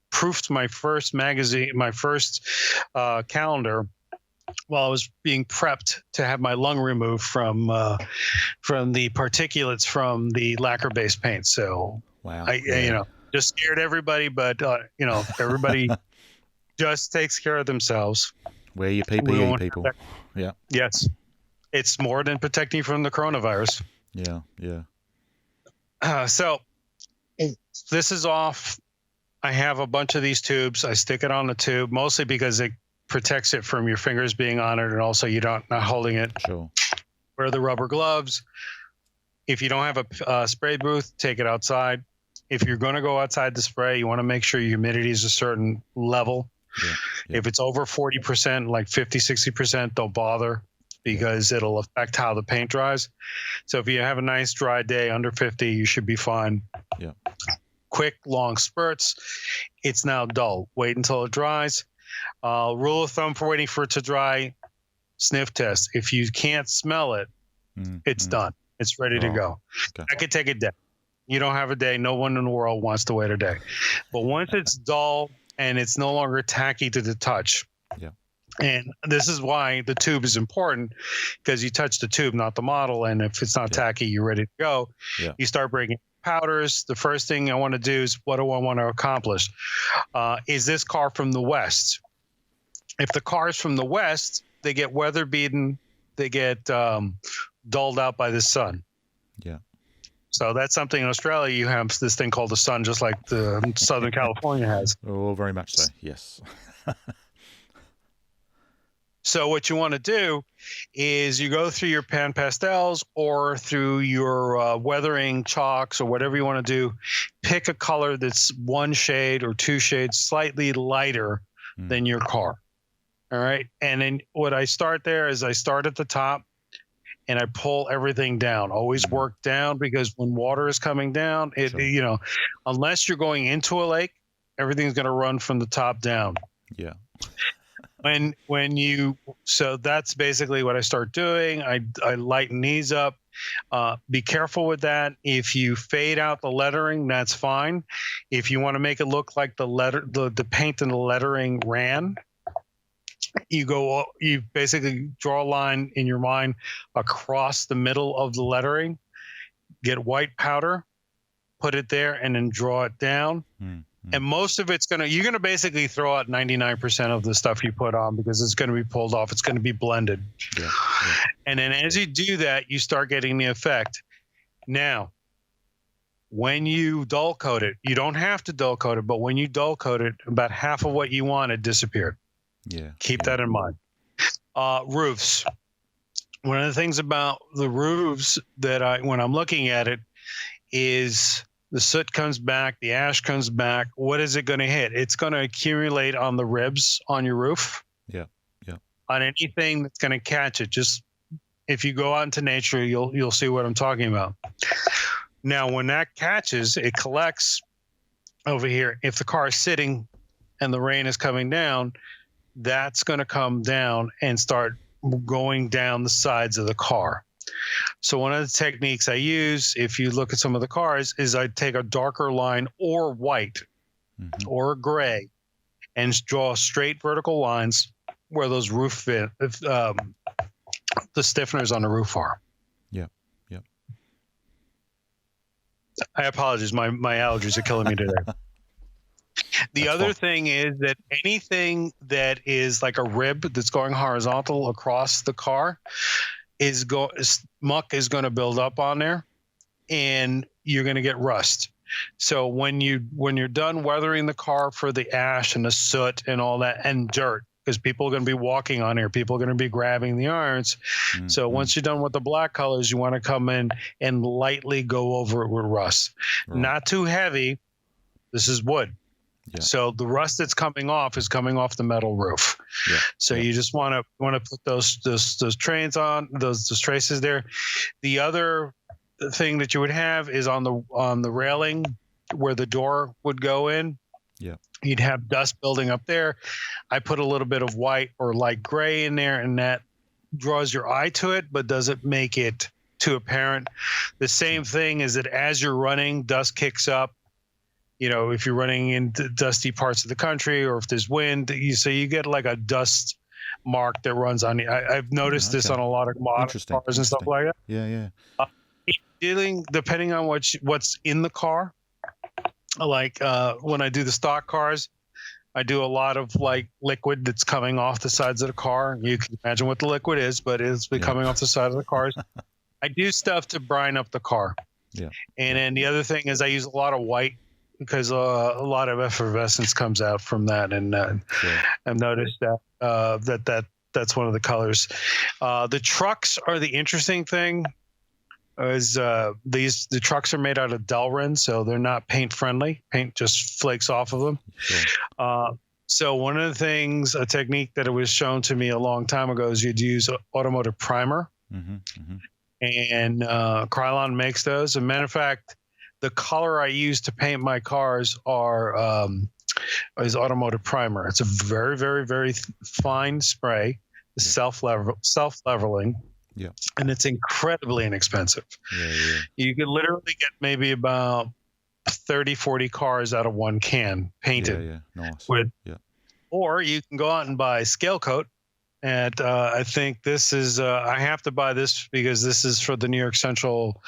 proofed my first magazine, my first calendar, while I was being prepped to have my lung removed from the particulates from the lacquer-based paint. So I just scared everybody, but everybody just takes care of themselves. Wear your PPE, people. Yeah. Yes. It's more than protecting you from the coronavirus. Yeah. So this is off. I have a bunch of these tubes. I stick it on the tube, mostly because it protects it from your fingers being on it, and also you not holding it. Sure. Wear the rubber gloves. If you don't have a spray booth, take it outside. If you're going to go outside to spray, you want to make sure your humidity is a certain level. Yeah. If it's over 40%, like 50, 60%, don't bother, because it'll affect how the paint dries. So if you have a nice dry day under 50, you should be fine. Yeah. Quick, long spurts. It's now dull. Wait until it dries. Rule of thumb for waiting for it to dry, sniff test. If you can't smell it, it's done. It's ready to go. Okay. I could take a day. You don't have a day. No one in the world wants to wait a day. But once it's dull and it's no longer tacky to the touch, And this is why the tube is important, because you touch the tube, not the model. And if it's not tacky, you're ready to go. Yeah. You start breaking powders. The first thing I want to do is, what do I want to accomplish? Is this car from the West? If the car is from the West, they get weather beaten. They get dulled out by the sun. Yeah. So that's something in Australia. You have this thing called the sun, just like the Southern California has. Oh, very much so. Yes. So what you want to do is you go through your pan pastels or through your weathering chalks or whatever you want to do. Pick a color that's one shade or two shades slightly lighter than your car. All right. And then what I start there is I start at the top and I pull everything down. Always work down, because when water is coming down, unless you're going into a lake, everything's going to run from the top down. Yeah. So that's basically what I start doing. I lighten these up. Be careful with that. If you fade out the lettering, that's fine. If you want to make it look like the paint and the lettering ran, you basically draw a line in your mind across the middle of the lettering, get white powder, put it there, and then draw it down. And most of it's you're going to basically throw out 99% of the stuff you put on, because it's going to be pulled off. It's going to be blended. Yeah. And then as you do that, you start getting the effect. Now, when you dull coat it, you don't have to dull coat it, but when you dull coat it, about half of what you wanted disappeared. Yeah. Keep that in mind. Roofs. One of the things about the roofs that when I'm looking at it, is the soot comes back, the ash comes back. What is it going to hit? It's going to accumulate on the ribs on your roof. Yeah. Yeah. On anything that's going to catch it. Just if you go out into nature, you'll see what I'm talking about. Now, when that catches, it collects over here. If the car is sitting and the rain is coming down, that's going to come down and start going down the sides of the car. So one of the techniques I use, if you look at some of the cars, is I take a darker line or white or gray and draw straight vertical lines where those the stiffeners on the roof are. Yeah. Yeah. I apologize. My allergies are killing me today. The other thing is that anything that is like a rib that's going horizontal across the car muck is going to build up on there, and you're going to get rust. So when you're done weathering the car for the ash and the soot and all that and dirt, because people are going to be walking on here, people are going to be grabbing the irons. So once you're done with the black colors, you want to come in and lightly go over it with rust. Right. Not too heavy. This is wood. Yeah. So the rust that's coming off is coming off the metal roof. Yeah. So you just want to put those trains on, those traces there. The other thing that you would have is on the railing where the door would go in. Yeah. You'd have dust building up there. I put a little bit of white or light gray in there, and that draws your eye to it, but doesn't make it too apparent. The same thing is that as you're running, dust kicks up. If you're running in dusty parts of the country, or if there's wind, you get like a dust mark that runs on you. I've noticed this on a lot of modern cars and stuff like that. Yeah, yeah. Depending on what's in the car, like when I do the stock cars, I do a lot of like liquid that's coming off the sides of the car. You can imagine what the liquid is, but it's coming off the side of the cars. I do stuff to brine up the car. Yeah. And then the other thing is I use a lot of white, because a lot of effervescence comes out from that, and I've noticed that that's one of the colors. The trucks are the interesting thing. The trucks are made out of Delrin, so they're not paint friendly. Paint just flakes off of them. Sure. So one of the things, a technique that it was shown to me a long time ago, is you'd use automotive primer, and Krylon makes those. As a matter of fact, the color I use to paint my cars is automotive primer. It's a very, very, very fine spray, self-leveling, and it's incredibly inexpensive. You could literally get maybe about 30, 40 cars out of one can painted. Nice. Or you can go out and buy scale coat And I think this is I have to buy this because this is for the New York Central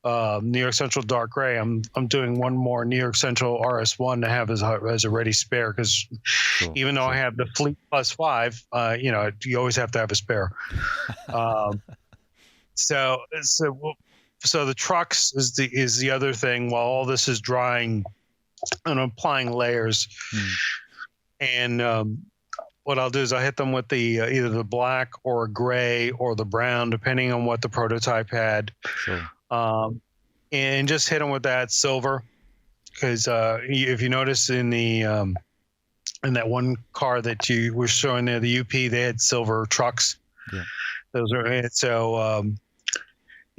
dark gray. I'm doing one more New York Central RS1 to have as a ready spare, because even though I have the Fleet Plus 5, you always have to have a spare. So the trucks is the other thing. While all this is drying, and I'm applying layers, and what I'll do is I hit them with the either the black or gray or the brown, depending on what the prototype had. Sure. And just hit them with that silver, because if you notice in the in that one car that you were showing there, the UP, they had silver trucks. Yeah. Those are so.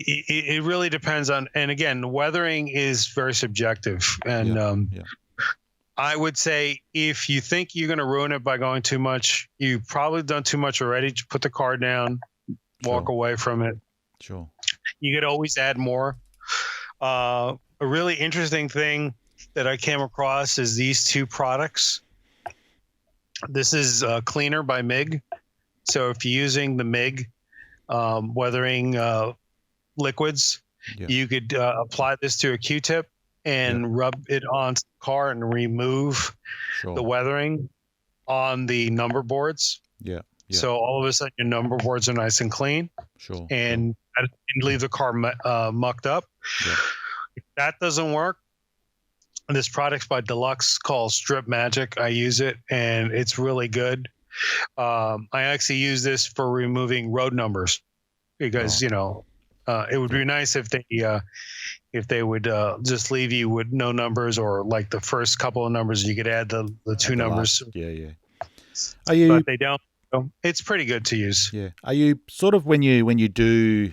It really depends on, and again, weathering is very subjective, and I would say if you think you're going to ruin it by going too much, you've probably done too much already. Just put the car down, walk away from it. Sure. You could always add more. A really interesting thing that I came across is these two products. This is Cleaner by MIG. So if you're using the MIG weathering liquids, you could apply this to a Q-tip and rub it on the car and remove the weathering on the number boards. Yeah. So all of a sudden your number boards are nice and clean. Sure. And leave the car mucked up. Yeah. If that doesn't work, this product's by Deluxe called Strip Magic. I use it and it's really good. I actually use this for removing road numbers because, it would be nice if they would just leave you with no numbers, or like the first couple of numbers, you could add the two numbers. But they don't. It's pretty good to use. Yeah. Are you sort of when you do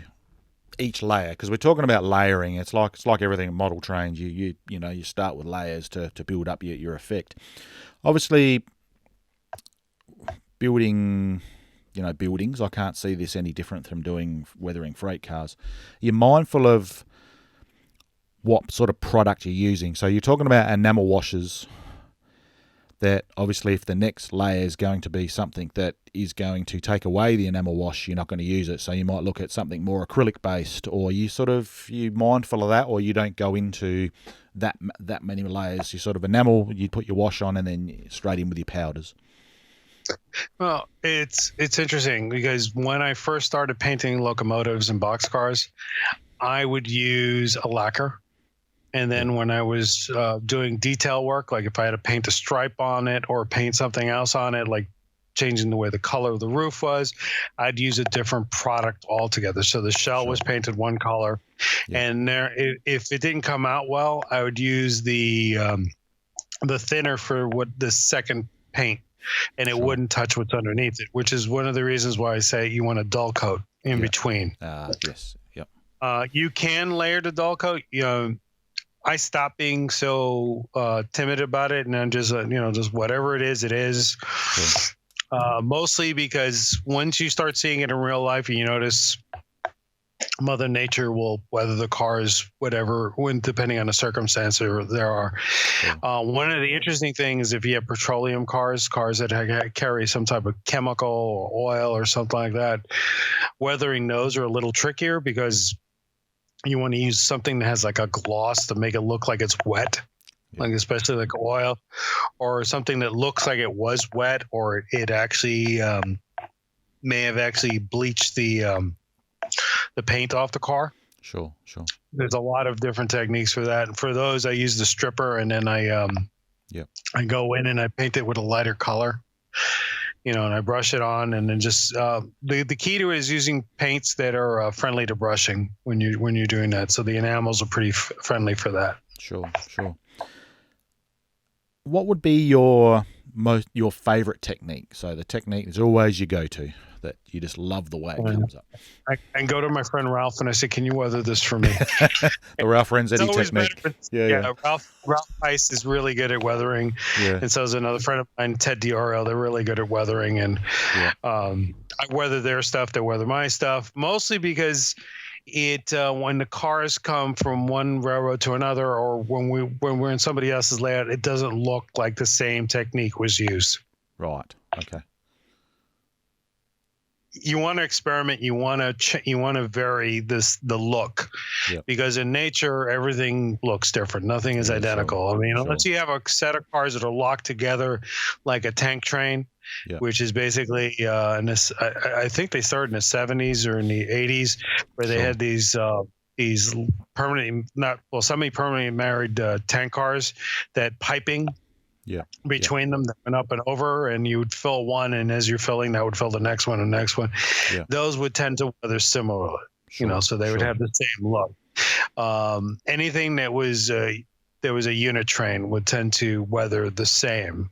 each layer, because we're talking about layering, it's like everything in model trains. You start with layers to build up your effect. Obviously, buildings, I can't see this any different from doing weathering freight cars. You're mindful of what sort of product you're using. So you're talking about enamel washes, that obviously if the next layer is going to be something that is going to take away the enamel wash, you're not going to use it. So you might look at something more acrylic based, or you mindful of that, or you don't go into that many layers. You sort of enamel, you put your wash on and then straight in with your powders. Well, it's interesting because when I first started painting locomotives and boxcars, I would use a lacquer. And then when I was doing detail work, like if I had to paint a stripe on it or paint something else on it, like changing the way the color of the roof was, I'd use a different product altogether. So the shell was painted one color, and if it didn't come out well, I would use the thinner for the second paint, and it wouldn't touch what's underneath it, which is one of the reasons why I say you want a dull coat in between. Yes. Yep. You can layer the dull coat. I stopped being so timid about it, and I'm just just whatever it is, it is. Sure. Mostly because once you start seeing it in real life, you notice Mother Nature will weather the cars, depending on the circumstance there are. Sure. One of the interesting things, if you have petroleum cars that carry some type of chemical or oil or something like that, weathering those are a little trickier because you want to use something that has like a gloss to make it look like it's wet, like especially like oil, or something that looks like it was wet, or it actually may have actually bleached the paint off the car. Sure. There's a lot of different techniques for that. And for those, I use the stripper, and then I go in and I paint it with a lighter color. And I brush it on, and then just the key to it is using paints that are friendly to brushing when you're doing that. So the enamels are pretty friendly for that. Sure. What would be your favorite technique? So the technique is always your go-to, that you just love the way it comes up. I go to my friend Ralph and I say, "Can you weather this for me?" The Ralph Renzetti technique. Yeah. Ralph Heiss is really good at weathering, and so is another friend of mine, Ted Diorel. They're really good at weathering, and I weather their stuff, they weather my stuff, mostly because when the cars come from one railroad to another, or when we're in somebody else's layout, it doesn't look like the same technique was used. Right. Okay. you want to experiment. You want to vary the look, because in nature everything looks different. Nothing is identical. I mean, unless you have a set of cars that are locked together, like a tank train, which is basically I think they started in the 70s or in the 80s, where they had these semi-permanently married tank cars that piping between them that went up and over, and you would fill one, and as you're filling, that would fill the next one and the next one. Those would tend to weather similarly, so they would have the same look. Anything that was there was a unit train would tend to weather the same.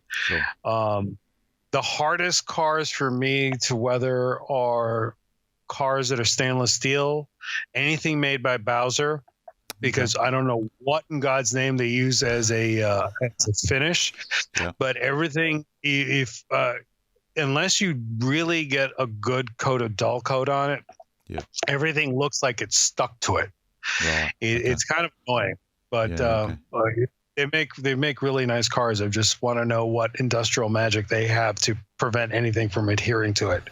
The hardest cars for me to weather are cars that are stainless steel, anything made by Bowser, because I don't know what in God's name they use as a finish, but everything, unless you really get a good coat of dull coat on it, everything looks like it's stuck to it. It's kind of annoying, but they make really nice cars. I just want to know what industrial magic they have to prevent anything from adhering to it.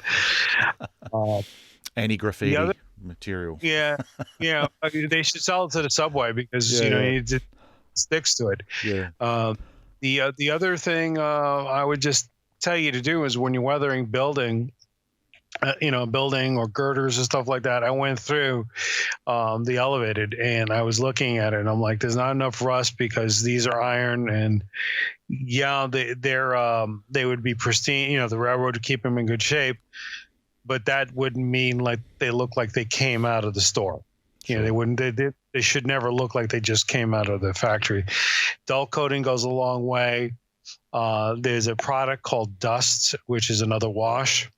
Anti-graffiti material. Yeah. They should sell it to the subway, because it sticks to it. The other thing I would just tell you to do is, when you're weathering building or girders and stuff like that, I went through the elevated, and I was looking at it, and I'm like, there's not enough rust, because these are iron, and they would be pristine. The railroad would keep them in good shape, but that wouldn't mean like they look like they came out of the store. They wouldn't. They should never look like they just came out of the factory. Dull coating goes a long way. There's a product called Dust, which is another wash,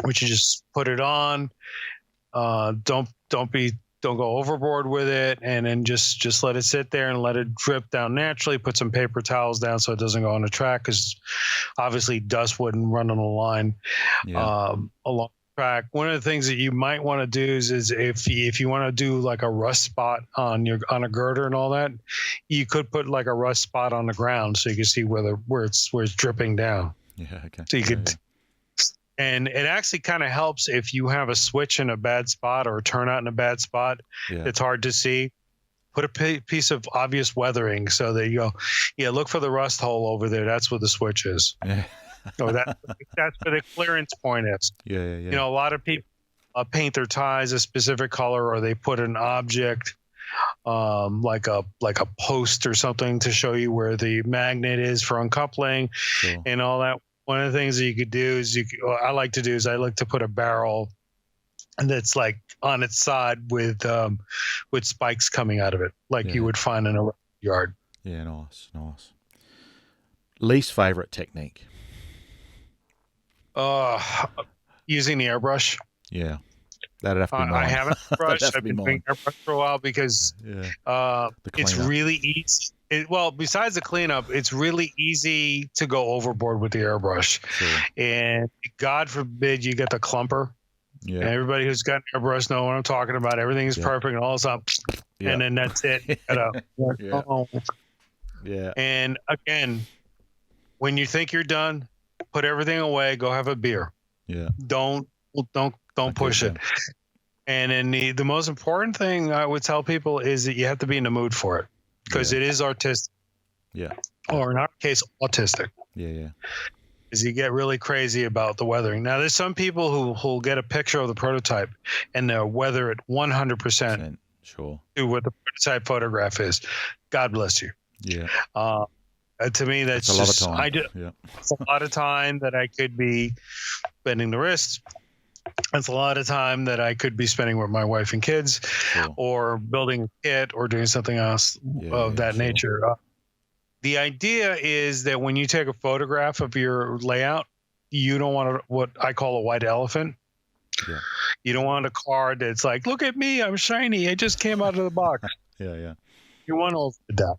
which you just put it on. Don't go overboard with it, and then just let it sit there and let it drip down naturally. Put some paper towels down so it doesn't go on the track, because obviously dust wouldn't run on the line along the track. One of the things that you might want to do is if you want to do like a rust spot on a girder and all that, you could put like a rust spot on the ground so you can see where it's dripping down. So you could. And it actually kind of helps if you have a switch in a bad spot or a turnout in a bad spot. It's hard to see. Put a piece of obvious weathering so that you go, look for the rust hole over there. That's where the switch is. Or that's where the clearance point is. A lot of people paint their ties a specific color, or they put an object like a post or something to show you where the magnet is for uncoupling and all that. One of the things that you could do is I like to put a barrel that's like on its side with spikes coming out of it, like you would find in a yard. Yeah, nice. Least favorite technique? Using the airbrush. Yeah, that'd have to be mine. I haven't brushed. I've been doing airbrush for a while because it's really easy. Besides the cleanup, it's really easy to go overboard with the airbrush. And God forbid you get the clumper. And everybody who's got an airbrush know what I'm talking about. Everything is perfect, and all of a sudden, and then that's it. And again, when you think you're done, put everything away. Go have a beer. Don't push it. And then the most important thing I would tell people is that you have to be in the mood for it. Because it is artistic. Or in our case, autistic. Is you get really crazy about the weathering. Now, there's some people who'll get a picture of the prototype and they'll weather it 100% to what the prototype photograph is. God bless you. To me, that's a lot of time. It's a lot of time that I could be bending the wrist. It's a lot of time that I could be spending with my wife and kids, or building a kit, or doing something else of that nature. The idea is that when you take a photograph of your layout, you don't want what I call a white elephant. You don't want a card that's like, look at me, I'm shiny, I just came out of the box. You want all of that.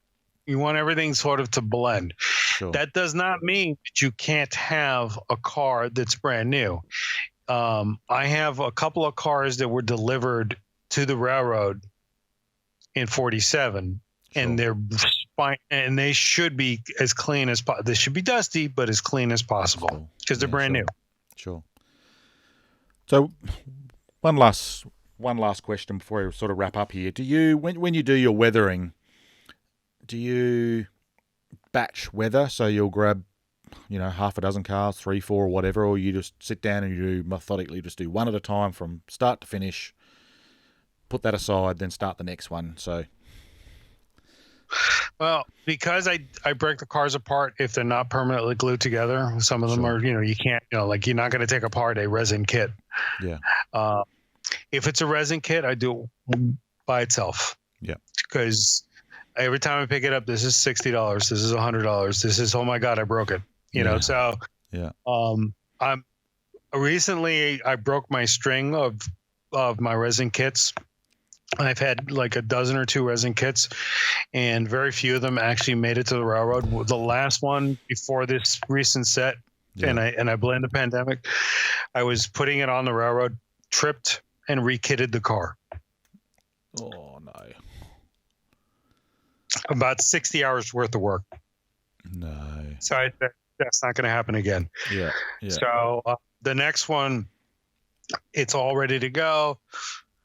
You want everything sort of to blend. That does not mean that you can't have a car that's brand new. I have a couple of cars that were delivered to the railroad in 47, and they're fine, and they should be as clean as possible. They should be dusty, but as clean as possible because they're brand new. So one last question before we sort of wrap up here. Do you, when you do your weathering, do you batch weather? So you'll grab, half a dozen cars, 3, 4, or whatever, or you just sit down and you methodically just do one at a time from start to finish, put that aside, then start the next one. So. Well, because I break the cars apart if they're not permanently glued together. Some of them are, you can't, like you're not going to take apart a resin kit. Yeah. If it's a resin kit, I do it by itself. Yeah. Because every time I pick it up, this is $60. This is $100. This is, oh my God, I broke it. You know, so yeah. Recently I broke my string of my resin kits. I've had like a dozen or two resin kits, and very few of them actually made it to the railroad. The last one before this recent set, and I blamed the pandemic. I was putting it on the railroad, tripped, and rekitted the car. Oh no! About 60 hours worth of work. No. So that's not going to happen again. Yeah. Yeah. So the next one, it's all ready to go.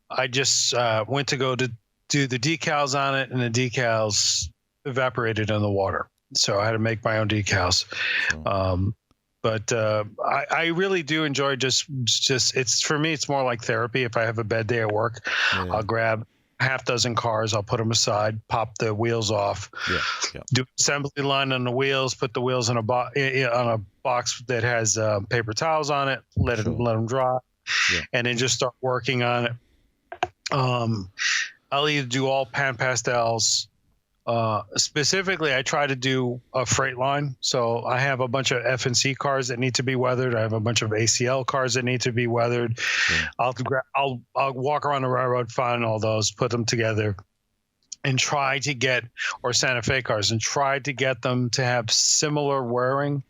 I just went to go to do the decals on it, and the decals evaporated in the water. So I had to make my own decals. Sure. But I really do enjoy just it's, for me, it's more like therapy. If I have a bad day at work, I'll grab half dozen cars, I'll put them aside, pop the wheels off, do assembly line on the wheels, put the wheels in on a box that has paper towels on it, let them dry, and then just start working on it. I'll either do all pan pastels. Specifically, I try to do a freight line. So I have a bunch of F&C cars that need to be weathered. I have a bunch of ACL cars that need to be weathered. I'll walk around the railroad, find all those, put them together, and try to get, or Santa Fe cars, and try to get them to have similar wearing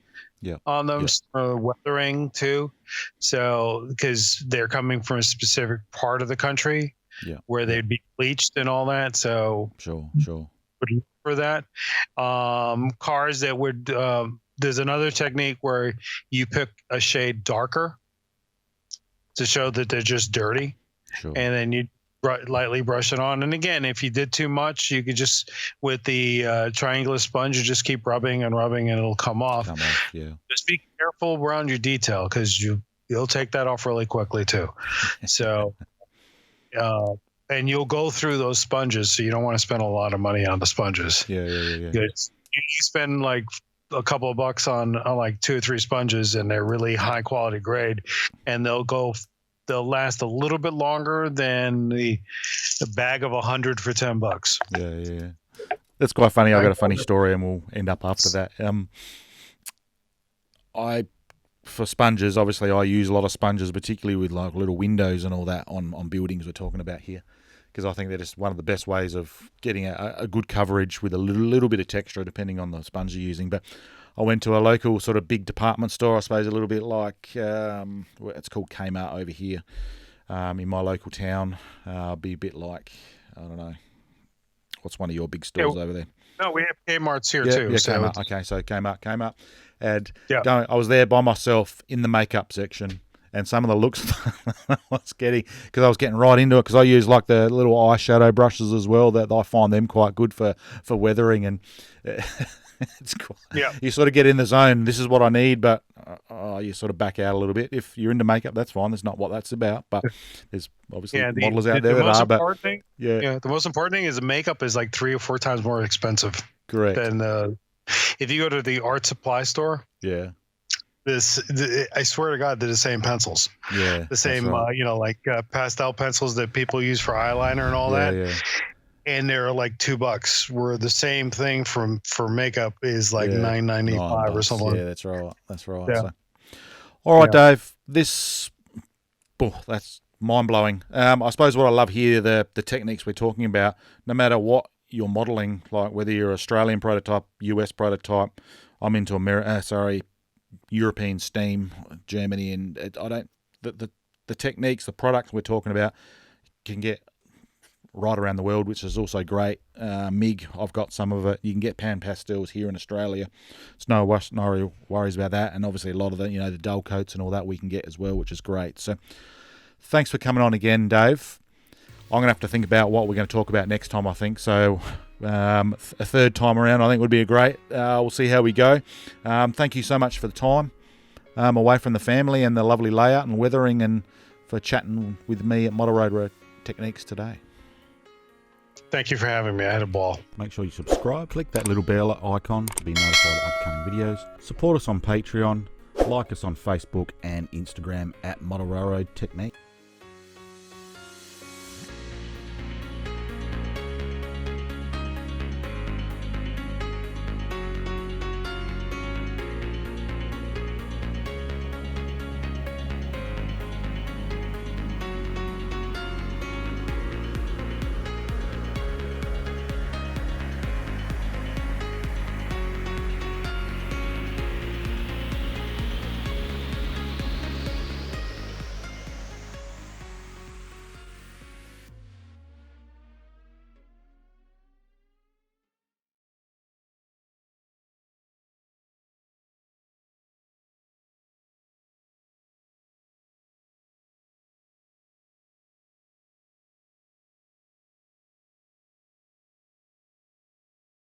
on them, weathering too. So because they're coming from a specific part of the country where they'd be bleached and all that. So sure. For that, cars that would there's another technique where you pick a shade darker to show that they're just dirty, and then you lightly brush it on. And again, if you did too much, you could just, with the triangular sponge, you just keep rubbing and it'll come off. Just be careful around your detail, because you'll take that off really quickly too. So and you'll go through those sponges, so you don't want to spend a lot of money on the sponges. You spend like a couple of bucks on like 2 or 3 sponges, and they're really high quality grade, and they'll last a little bit longer than the bag of 100 for $10. Yeah. That's quite funny. I got a funny story, and we'll end up after that. For sponges, obviously I use a lot of sponges, particularly with like little windows and all that on buildings we're talking about here, because I think they're just one of the best ways of getting a good coverage with a little bit of texture, depending on the sponge you're using. But I went to a local sort of big department store, I suppose a little bit like, it's called Kmart over here in my local town. Be a bit like, I don't know, what's one of your big stores over there? No, we have Kmart's here too. Yeah, Kmart. Okay, so Kmart. And I was there by myself in the makeup section, and some of the looks I was getting, because I was getting right into it, because I use like the little eyeshadow brushes as well, that I find them quite good for weathering, and it's quite, you sort of get in the zone. This is what I need, but you sort of back out a little bit. If you're into makeup, that's fine. That's not what that's about, but there's obviously modelers out there that are. But the most important thing is the makeup is like 3 or 4 times more expensive. Correct. Than if you go to the art supply store. Yeah. I swear to God, they're the same pencils. Yeah. The same, like pastel pencils that people use for eyeliner and all that. Yeah. And they're like $2, where the same thing for makeup is like $9.95 or something. Yeah, that's right. Yeah. So, all right, Dave. That's mind blowing. I suppose what I love here, the techniques we're talking about, no matter what you're modeling, like whether you're Australian prototype, US prototype, I'm into European steam, Germany, and the techniques, the products we're talking about can get right around the world, which is also great. MIG, I've got some of it. You can get pan pastels here in Australia. It's no worries about that. And obviously a lot of the dull coats and all that we can get as well, which is great. So Thanks for coming on again, Dave. I'm going to have to think about what we're going to talk about next time, I think. So a third time around, I think would be a great. We'll see how we go. Thank you so much for the time away from the family and the lovely layout and weathering, and for chatting with me at Model Road Techniques today. Thank you for having me. I had a ball. Make sure you subscribe. Click that little bell icon to be notified of upcoming videos. Support us on Patreon. Like us on Facebook and Instagram at Model Railroad Technique.